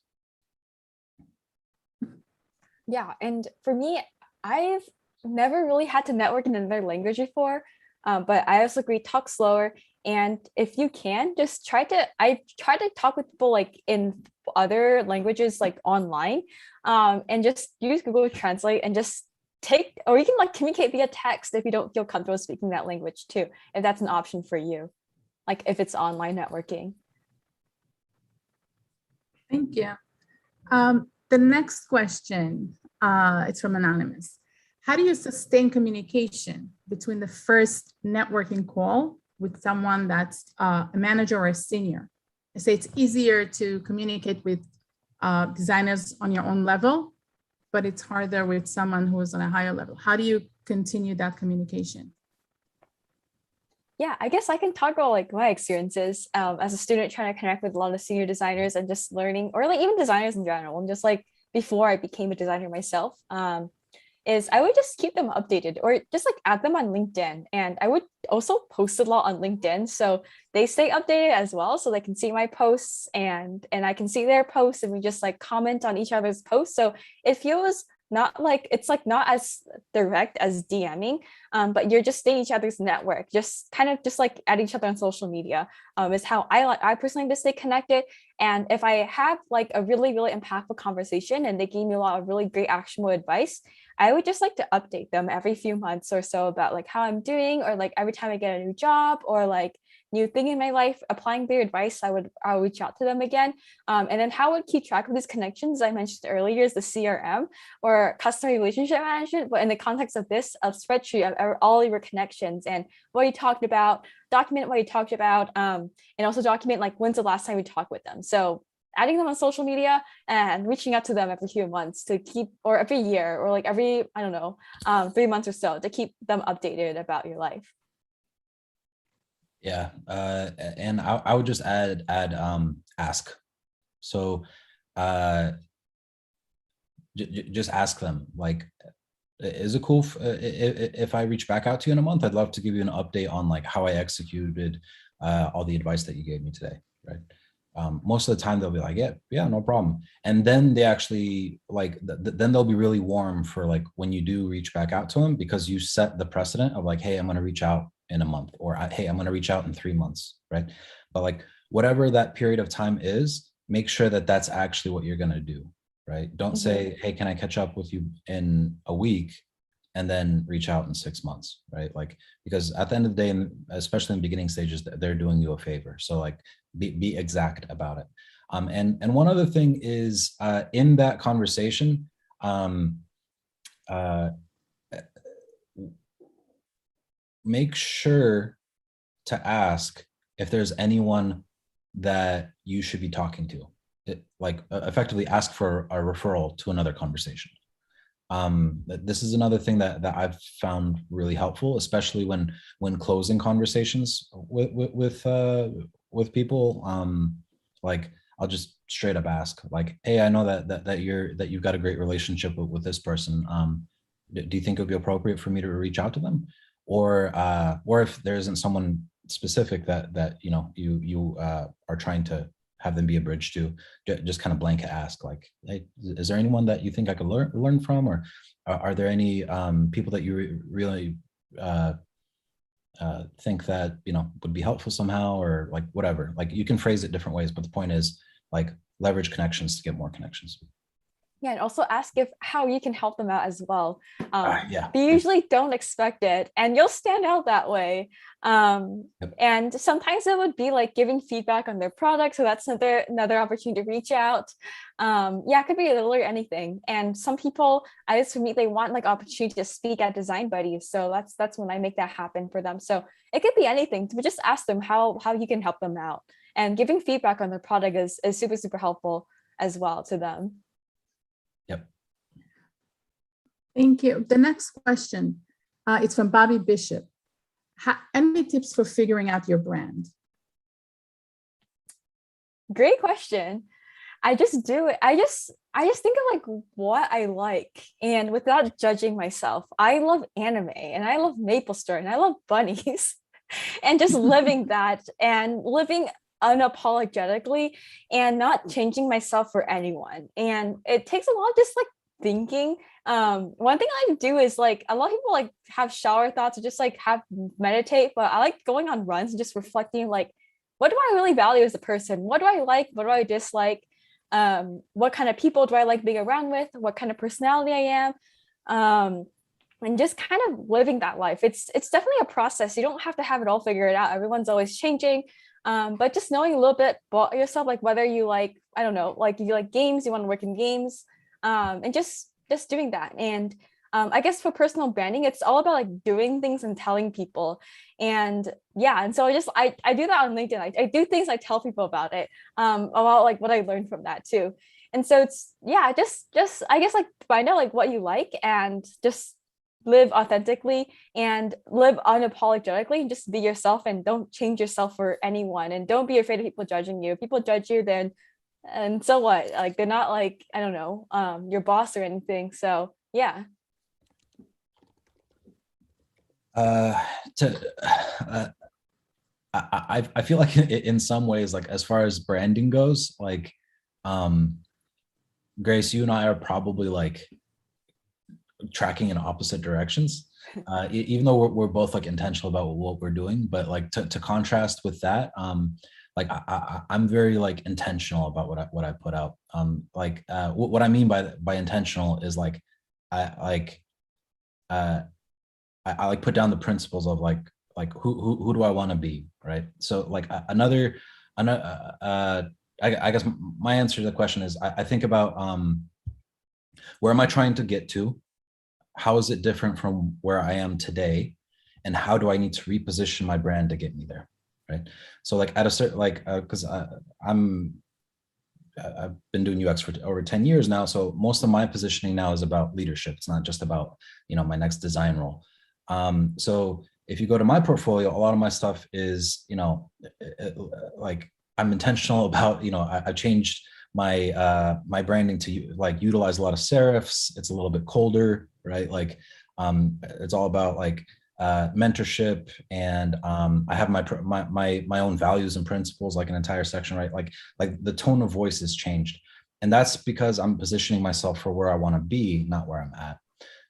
S1: Yeah, and for me, I've never really had to network in another language before, but I also agree, talk slower. And if you can, just I try to talk with people like in other languages, like online, and just use Google Translate and just or you can like communicate via text if you don't feel comfortable speaking that language too, if that's an option for you, like if it's online networking.
S3: Thank you. The next question, it's from Anonymous. How do you sustain communication between the first networking call with someone that's a manager or a senior? I say it's easier to communicate with designers on your own level, but it's harder with someone who is on a higher level. How do you continue that communication?
S1: Yeah, I guess I can talk about like my experiences as a student trying to connect with a lot of senior designers and just learning, or like even designers in general. And just like before I became a designer myself, is I would just keep them updated or just like add them on LinkedIn. And I would also post a lot on LinkedIn, so they stay updated as well, so they can see my posts and I can see their posts, and we just like comment on each other's posts. So it feels not like it's like not as direct as DMing, but you're just staying each other's network, just kind of just like at each other on social media, is how I personally like to stay connected. And if I have like a really, really impactful conversation and they gave me a lot of really great actionable advice, I would just like to update them every few months or so about like how I'm doing, or like every time I get a new job or like new thing in my life, applying their advice, I'll reach out to them again. And then how I would keep track of these connections, I mentioned earlier, is the CRM, or customer relationship management. But in the context of this, a spreadsheet of all your connections and what you talked about, document what you talked about, and also document like when's the last time you talked with them. So adding them on social media and reaching out to them every few months to keep, or every year, or like every, I don't know, 3 months or so, to keep them updated about your life.
S2: Yeah, and I would just add ask. So just ask them, like, is it cool if I reach back out to you in a month? I'd love to give you an update on like how I executed all the advice that you gave me today, right? Most of the time they'll be like, yeah, no problem. And then they actually like, then they'll be really warm for like when you do reach back out to them, because you set the precedent of like, hey, I'm going to reach out in a month, or hey, I'm going to reach out in 3 months, right? But like whatever that period of time is, make sure that that's actually what you're going to do, right? Don't say, hey, can I catch up with you in a week, and then reach out in 6 months, right? Like, because at the end of the day, and especially in the beginning stages, they're doing you a favor. So like be exact about it. And one other thing is in that conversation, make sure to ask if there's anyone that you should be talking to. Like effectively ask for a referral to another conversation. This is another thing that I've found really helpful, especially when closing conversations with people. Like I'll just straight up ask, like, hey, I know that you've got a great relationship with this person. Do you think it would be appropriate for me to reach out to them? Or if there isn't someone specific that you are trying to have them be a bridge to, just kind of blanket ask, like, hey, is there anyone that you think I could learn from? Or are there any people that you really think that, would be helpful somehow, or like whatever? Like you can phrase it different ways, but the point is like leverage connections to get more connections.
S1: Yeah, and also ask how you can help them out as well.
S2: Yeah.
S1: They usually don't expect it, and you'll stand out that way.
S2: Yep.
S1: And sometimes it would be like giving feedback on their product, so that's another opportunity to reach out. Yeah, it could be literally anything. And some people, I guess for me, they want like opportunity to speak at Design Buddies, so that's when I make that happen for them. So it could be anything, but just ask them how you can help them out. And giving feedback on their product is super, super helpful as well to them.
S2: Yep.
S3: Thank you. The next question, it's from Bobby Bishop. Any tips for figuring out your brand?
S1: Great question. I just do it. I just think of like what I like, and without judging myself, I love anime and I love Maple Story and I love bunnies, and just living that and living unapologetically and not changing myself for anyone. And it takes a lot of just like thinking. One thing I like to do is like, a lot of people like have shower thoughts or just like have meditate, but I like going on runs and just reflecting like, what do I really value as a person? What do I like? What do I dislike? What kind of people do I like being around with? What kind of personality I am? And just kind of living that life. It's definitely a process. You don't have to have it all figured out. Everyone's always changing. But just knowing a little bit about yourself, like whether you like, I don't know, like if you like games, you want to work in games, and just doing that. And I guess for personal branding, it's all about like doing things and telling people. And yeah, and so I do that on LinkedIn. I do things, I tell people about it, about like what I learned from that too. And so it's, yeah, just I guess like find out like what you like and just live authentically and live unapologetically and just be yourself and don't change yourself for anyone, and don't be afraid of people judging you. If people judge you, then and so what? Like they're not like, I don't know, your boss or anything. So yeah.
S2: To I feel like in some ways, like as far as branding goes, like Grace, you and I are probably like tracking in opposite directions. Even though we're both like intentional about what we're doing, but like to contrast with that, like I'm very like intentional about what I put out. Like what I mean by intentional is like I like I like put down the principles of like who do I want to be, right? So like another I guess my answer to the question is I think about where am I trying to get to? How is it different from where I am today? And how do I need to reposition my brand to get me there, right? So like at a certain, like, because I've been doing UX for over 10 years now. So most of my positioning now is about leadership. It's not just about, you know, my next design role. So if you go to my portfolio, a lot of my stuff is, you know, like I'm intentional about, you know, I've changed my branding to like utilize a lot of serifs. It's a little bit colder, right? Like it's all about like mentorship, and I have my own values and principles, like an entire section, right? Like the tone of voice has changed, and that's because I'm positioning myself for where I want to be, not where I'm at.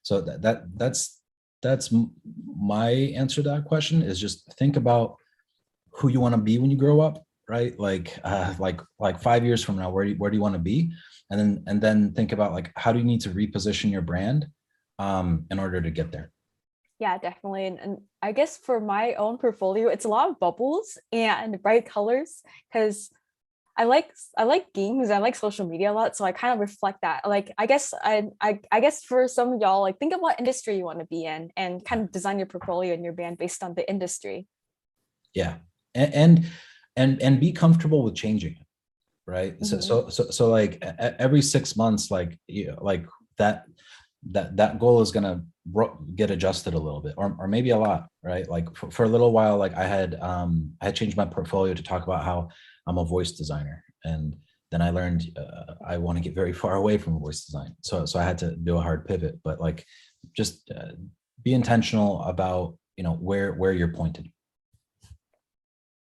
S2: So that's my answer to that question, is just think about who you want to be when you grow up, right? Like 5 years from now, where do you want to be? And then think about like, how do you need to reposition your brand in order to get there?
S1: Yeah, definitely. And I guess for my own portfolio, it's a lot of bubbles and bright colors, because I like games, I like social media a lot. So I kind of reflect that. Like I guess for some of y'all, like think of what industry you want to be in and kind of design your portfolio and your brand based on the industry.
S2: Yeah. And be comfortable with changing it, right?
S1: Mhm.
S2: So like every 6 months, like like that goal is gonna get adjusted a little bit, or maybe a lot, right? Like for a little while, like I had changed my portfolio to talk about how I'm a voice designer, and then I learned I want to get very far away from voice design, so I had to do a hard pivot. But like just be intentional about, you know, where you're pointed.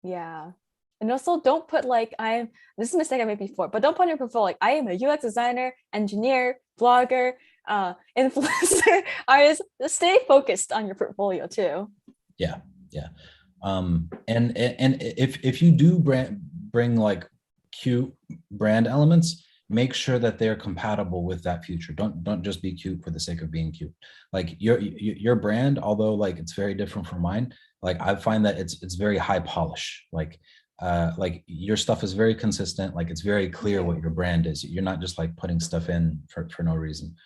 S1: Yeah. And also don't put like this is a mistake I made before, but don't put in your portfolio like I am a UX designer, engineer, blogger, influencer, artist. Just stay focused on your portfolio too.
S2: Yeah, yeah. And if you do bring like cute brand elements, make sure that they're compatible with that future. Don't just be cute for the sake of being cute. Like your brand, although like it's very different from mine, like I find that it's very high polish. Like your stuff is very consistent. Like it's very clear what your brand is. You're not just like putting stuff in for no reason.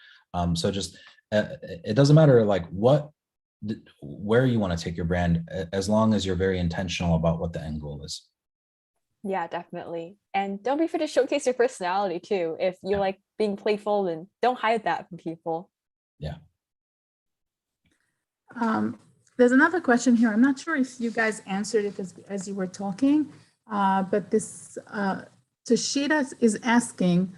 S2: So just it doesn't matter like where you want to take your brand, as long as you're very intentional about what the end goal is.
S1: Yeah, definitely. And don't be afraid to showcase your personality too. If you like being playful, then don't hide that from people.
S2: Yeah.
S3: There's another question here. I'm not sure if you guys answered it as you were talking, but this Toshida is asking,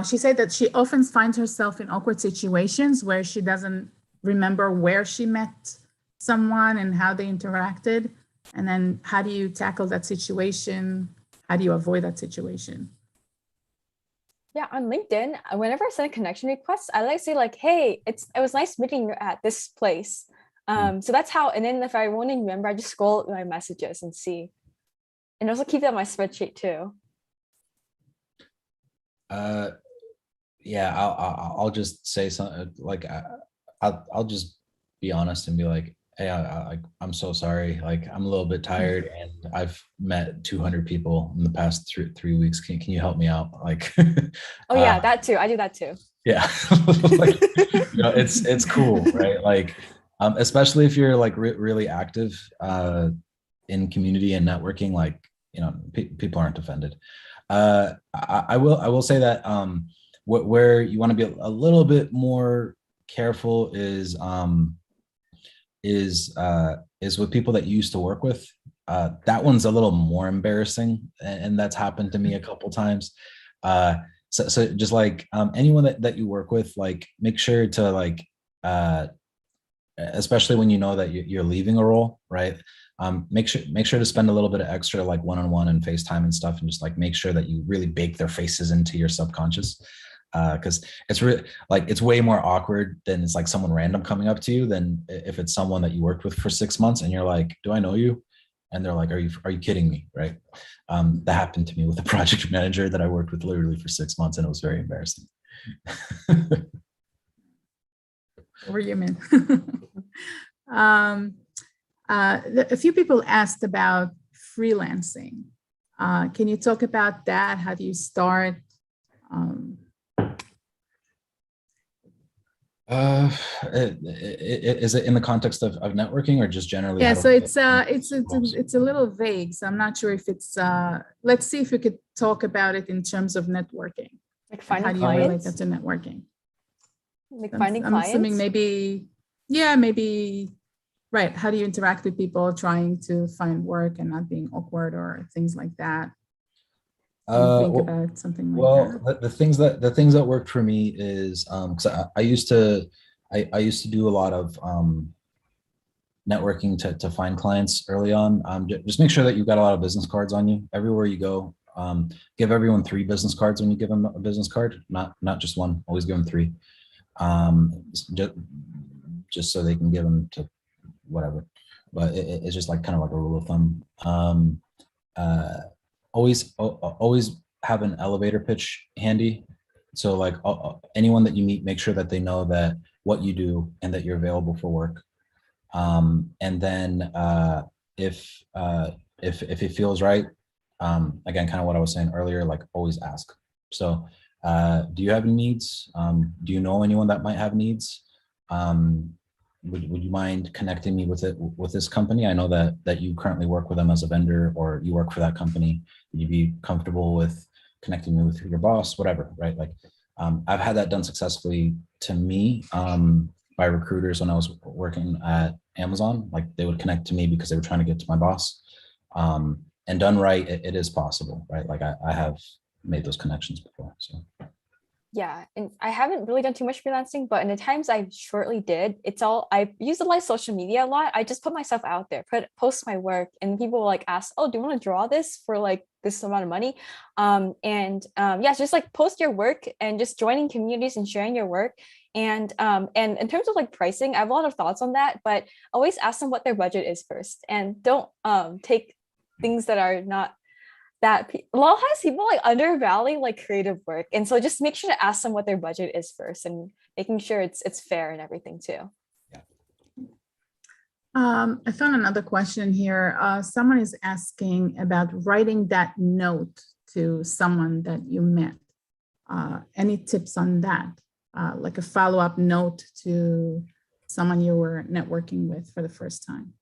S3: she said that she often finds herself in awkward situations where she doesn't remember where she met someone and how they interacted. And then how do you tackle that situation? How do you avoid that situation?
S1: Yeah, on LinkedIn, whenever I send a connection request, I like to say like, "Hey, it was nice meeting you at this place." So that's how. And then if I want to remember, I just scroll my messages and see, and also keep that on my spreadsheet too.
S2: Yeah, I'll just say something like I'll just be honest and be like, hey, I'm so sorry. Like, I'm a little bit tired, and I've met 200 people in the past three weeks. Can you help me out? Like,
S1: Oh yeah, that too. I do that too.
S2: yeah, like, it's cool, right? Like, especially if you're like really active in community and networking, like, people aren't offended. I will say that where you want to be a little bit more careful is with people that you used to work with. That one's a little more embarrassing, and that's happened to me a couple times. So just like anyone that you work with, like, make sure to like, especially when you know that you're leaving a role, right? Make sure to spend a little bit of extra, like, one-on-one and FaceTime and stuff, and just like make sure that you really bake their faces into your subconscious, because it's really, like, it's way more awkward than it's like someone random coming up to you than if it's someone that you worked with for 6 months and you're like, do I know you? And they're like, are you kidding me? Right? That happened to me with a project manager that I worked with literally for 6 months, and it was very embarrassing.
S3: We're human. A few people asked about freelancing. Can you talk about that? How do you start?
S2: Is it in the context of networking, or just generally?
S3: Yeah,
S2: how
S3: so
S2: to-
S3: it's a little vague. So I'm not sure if it's. Let's see if we could talk about it in terms of networking.
S1: Like
S3: How
S1: finding
S3: do you relate
S1: clients.
S3: that to networking?
S1: Like
S3: I'm,
S1: finding
S3: I'm assuming
S1: clients.
S3: maybe, yeah, maybe, right. How do you interact with people trying to find work and not being awkward or things like that? Can you think
S2: Well,
S3: about something like
S2: well,
S3: that?
S2: the things that worked for me is, because I used to do a lot of networking to find clients early on. Just make sure that you've got a lot of business cards on you everywhere you go. Give everyone 3 business cards when you give them a business card, not just one. Always give them 3, just so they can give them to whatever. But it's just like kind of like a rule of thumb. Uh, always have an elevator pitch handy. So like, anyone that you meet, make sure that they know that what you do and that you're available for work. And then if it feels right, again, kind of what I was saying earlier, like, always ask. So do you have any needs? Do you know anyone that might have needs? Would you mind connecting me with this company? I know that you currently work with them as a vendor, or you work for that company. Would you be comfortable with connecting me with your boss, whatever, right? Like, I've had that done successfully to me, by recruiters when I was working at Amazon. Like, they would connect to me because they were trying to get to my boss. And done right, it is possible, right? Like, I have made those connections before. So
S1: Yeah, and I haven't really done too much freelancing, but in the times I shortly did, I use a lot of social media a lot. I just put myself out there, post my work, and people will like ask, "Oh, do you want to draw this for like this amount of money?" Yeah, just like post your work and just joining communities and sharing your work. And in terms of like pricing, I have a lot of thoughts on that, but always ask them what their budget is first, and don't take things that are not that a lot of times people like undervalue like creative work, and so just make sure to ask them what their budget is first, and making sure it's fair and everything too.
S3: I found another question here. Someone is asking about writing that note to someone that you met. Any tips on that? Like a follow-up note to someone you were networking with for the first time?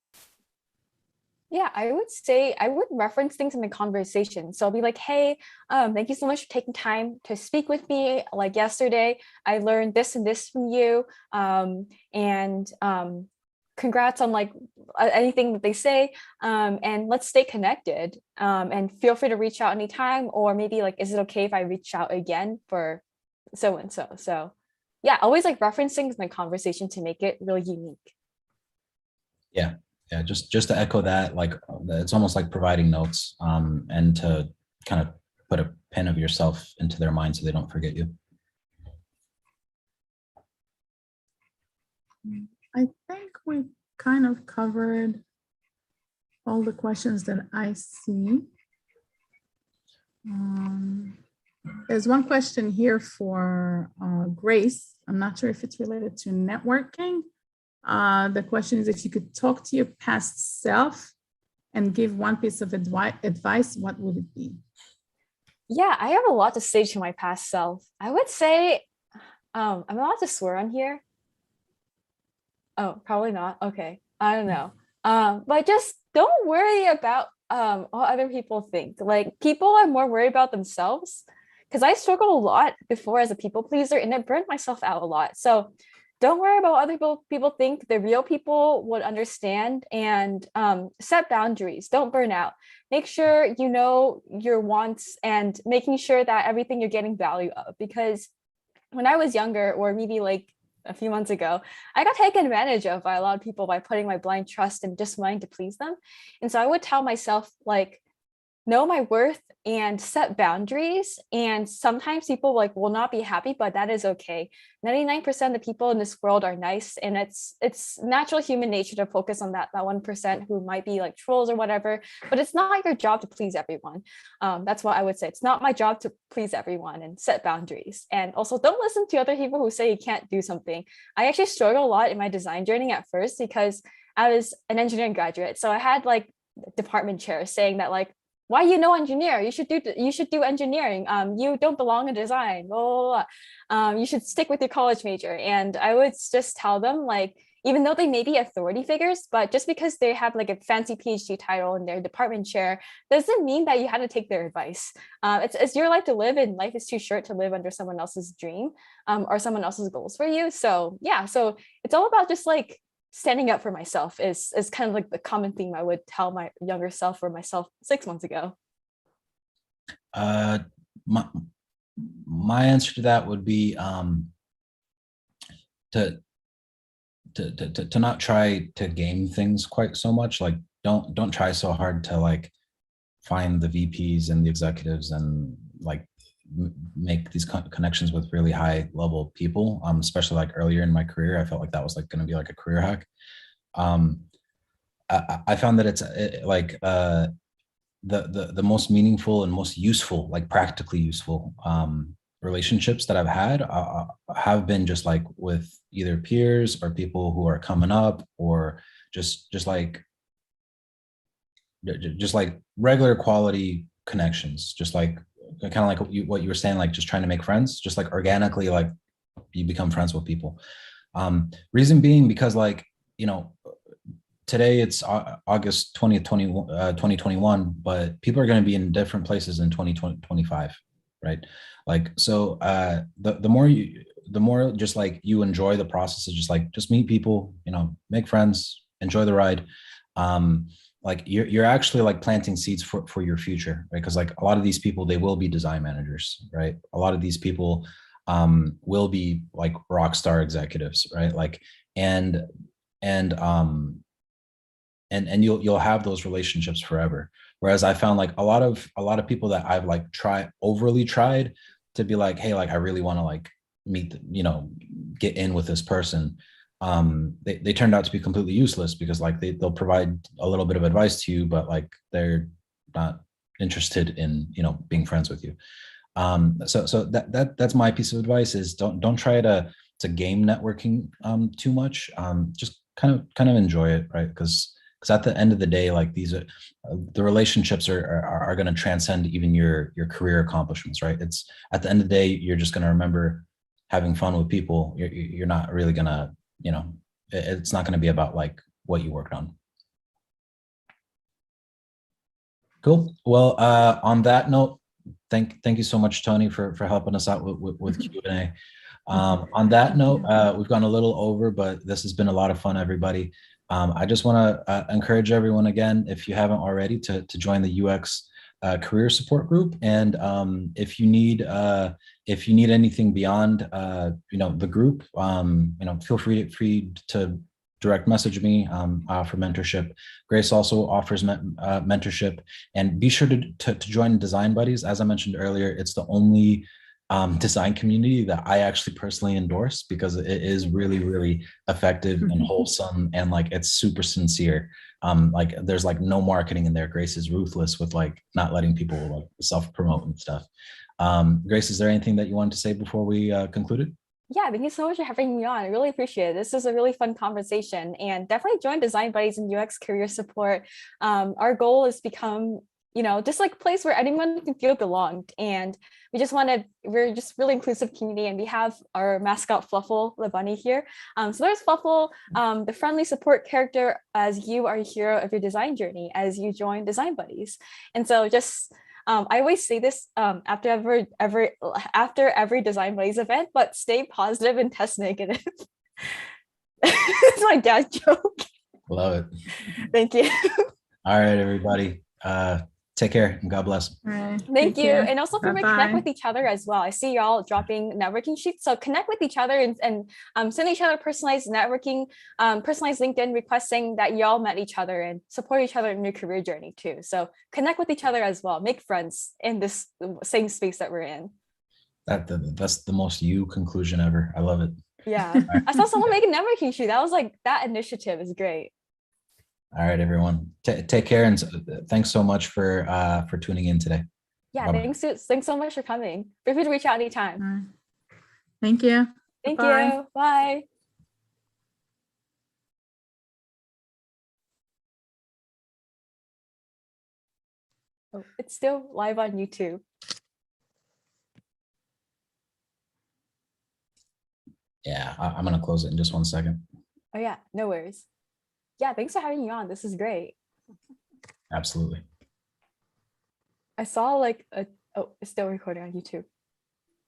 S1: Yeah, I would say I would reference things in the conversation. So I'll be like, hey, thank you so much for taking time to speak with me. Like yesterday, I learned this and this from you. And congrats on like anything that they say. And let's stay connected. And feel free to reach out anytime. Or maybe like, is it okay if I reach out again for so and so? So yeah, always like reference things in the conversation to make it really unique.
S2: yeah. Yeah, just to echo that, like, it's almost like providing notes, and to kind of put a pin of yourself into their mind so they don't forget you.
S3: I think we kind of covered all the questions that I see. There's one question here for Grace. I'm not sure if it's related to networking. The question is, if you could talk to your past self and give one piece of advice, what would it be?
S1: Yeah, I have a lot to say to my past self. I would say, I'm allowed to swear on here. Oh, probably not. Okay. I don't know. But just don't worry about what other people think. Like, people are more worried about themselves, because I struggled a lot before as a people pleaser and it burned myself out a lot. So don't worry about what other people think. The real people would understand, and set boundaries. Don't burn out. Make sure you know your wants and making sure that everything you're getting value of. Because when I was younger, or maybe like a few months ago, I got taken advantage of by a lot of people by putting my blind trust and just wanting to please them. And so I would tell myself, like, know my worth and set boundaries. And sometimes people like will not be happy, but that is okay. 99% of the people in this world are nice, and it's natural human nature to focus on that 1% who might be like trolls or whatever. But it's not your job to please everyone. That's what I would say. It's not my job to please everyone, and set boundaries. And also, don't listen to other people who say you can't do something. I actually struggled a lot in my design journey at first, because I was an engineering graduate, so I had like department chairs saying that, like, why engineer? You should do engineering. You don't belong in design. Blah, blah, blah. You should stick with your college major. And I would just tell them, like, even though they may be authority figures, but just because they have like a fancy PhD title in their department chair doesn't mean that you have to take their advice. It's your life to live, and life is too short to live under someone else's dream, or someone else's goals for you. So yeah, so it's all about just like standing up for myself is kind of like the common theme I would tell my younger self, or myself 6 months ago.
S2: My answer to that would be to not try to game things quite so much. Like, don't try so hard to like find the VPs and the executives and like make these connections with really high level people, especially like earlier in my career. I felt like that was like going to be like a career hack. I found that it's the most meaningful and most useful, like practically useful relationships that I've had have been just like with either peers or people who are coming up, or just like regular quality connections, just like kind of like what you were saying, like just trying to make friends, just like organically, like you become friends with people. Reason being, because like, you know, today it's August 20th, 2021, but people are going to be in different places in 2025, right? Like, so the more just like you enjoy the process of just meet people, you know, make friends, enjoy the ride. Like you're actually like planting seeds for your future, right? Because like a lot of these people, they will be design managers, right? A lot of these people will be like rock star executives, right? Like, and you'll have those relationships forever. Whereas I found like a lot of people that I've like overly tried to be like, hey, like I really want to like meet, you know, get in with this person. They turned out to be completely useless, because like they'll provide a little bit of advice to you, but like they're not interested in, you know, being friends with you. So that's my piece of advice, is don't try to game networking too much. Just kind of enjoy it, right? Because at the end of the day, like these are the relationships are going to transcend even your career accomplishments, right? It's at the end of the day, you're just going to remember having fun with people. You're not really gonna, you know, it's not going to be about like what you worked on. Cool. Well, on that note, thank you so much, Tony, for helping us out with Q&A. On that note, we've gone a little over, but this has been a lot of fun, everybody. I just want to encourage everyone again, if you haven't already, to join the UX career support group. And if you need anything beyond you know, the group, you know, feel free to direct message me for mentorship. Grace also offers mentorship, and be sure to join Design Buddies. As I mentioned earlier, it's the only design community that I actually personally endorse, because it is really, really effective and wholesome, and like it's super sincere. Like there's like no marketing in there. Grace is ruthless with like not letting people like self-promote and stuff. Grace, is there anything that you wanted to say before we concluded?
S1: Yeah, thank you so much for having me on. I really appreciate it. This is a really fun conversation, and definitely join Design Buddies and UX career support. Our goal is become, just like a place where anyone can feel belonged. And we're just really inclusive community, and we have our mascot Fluffle, the bunny here. So there's Fluffle, the friendly support character as you are a hero of your design journey as you join Design Buddies. And so just I always say this after every Design Buddies event, but stay positive and test negative. It's my dad joke.
S2: Love it.
S1: Thank you.
S2: All right, everybody. Take care and God bless.
S3: All right.
S1: Thank
S3: Take
S1: you.
S3: care.
S1: And also connect
S3: Bye-bye.
S1: with each other as well. I see y'all dropping networking sheets. So connect with each other and send each other personalized networking, personalized LinkedIn requests saying that y'all met each other and support each other in your career journey too. So connect with each other as well. Make friends in this same space that we're in.
S2: That's the most you conclusion ever. I love it.
S1: Yeah. I saw someone make a networking sheet. That was like, that initiative is great.
S2: All right, everyone. Take care, and thanks so much for tuning in today.
S1: Yeah,
S2: Bye-bye.
S1: thanks so much for coming. Feel free to reach out anytime.
S3: All right. Thank you.
S1: Thank
S3: Bye-bye.
S1: you. Bye. Oh, it's still live on YouTube.
S2: Yeah, I'm gonna close it in just 1 second.
S1: Oh yeah, no worries. Yeah, thanks for having me on. This is great.
S2: Absolutely.
S1: I saw like oh, it's still recording on YouTube.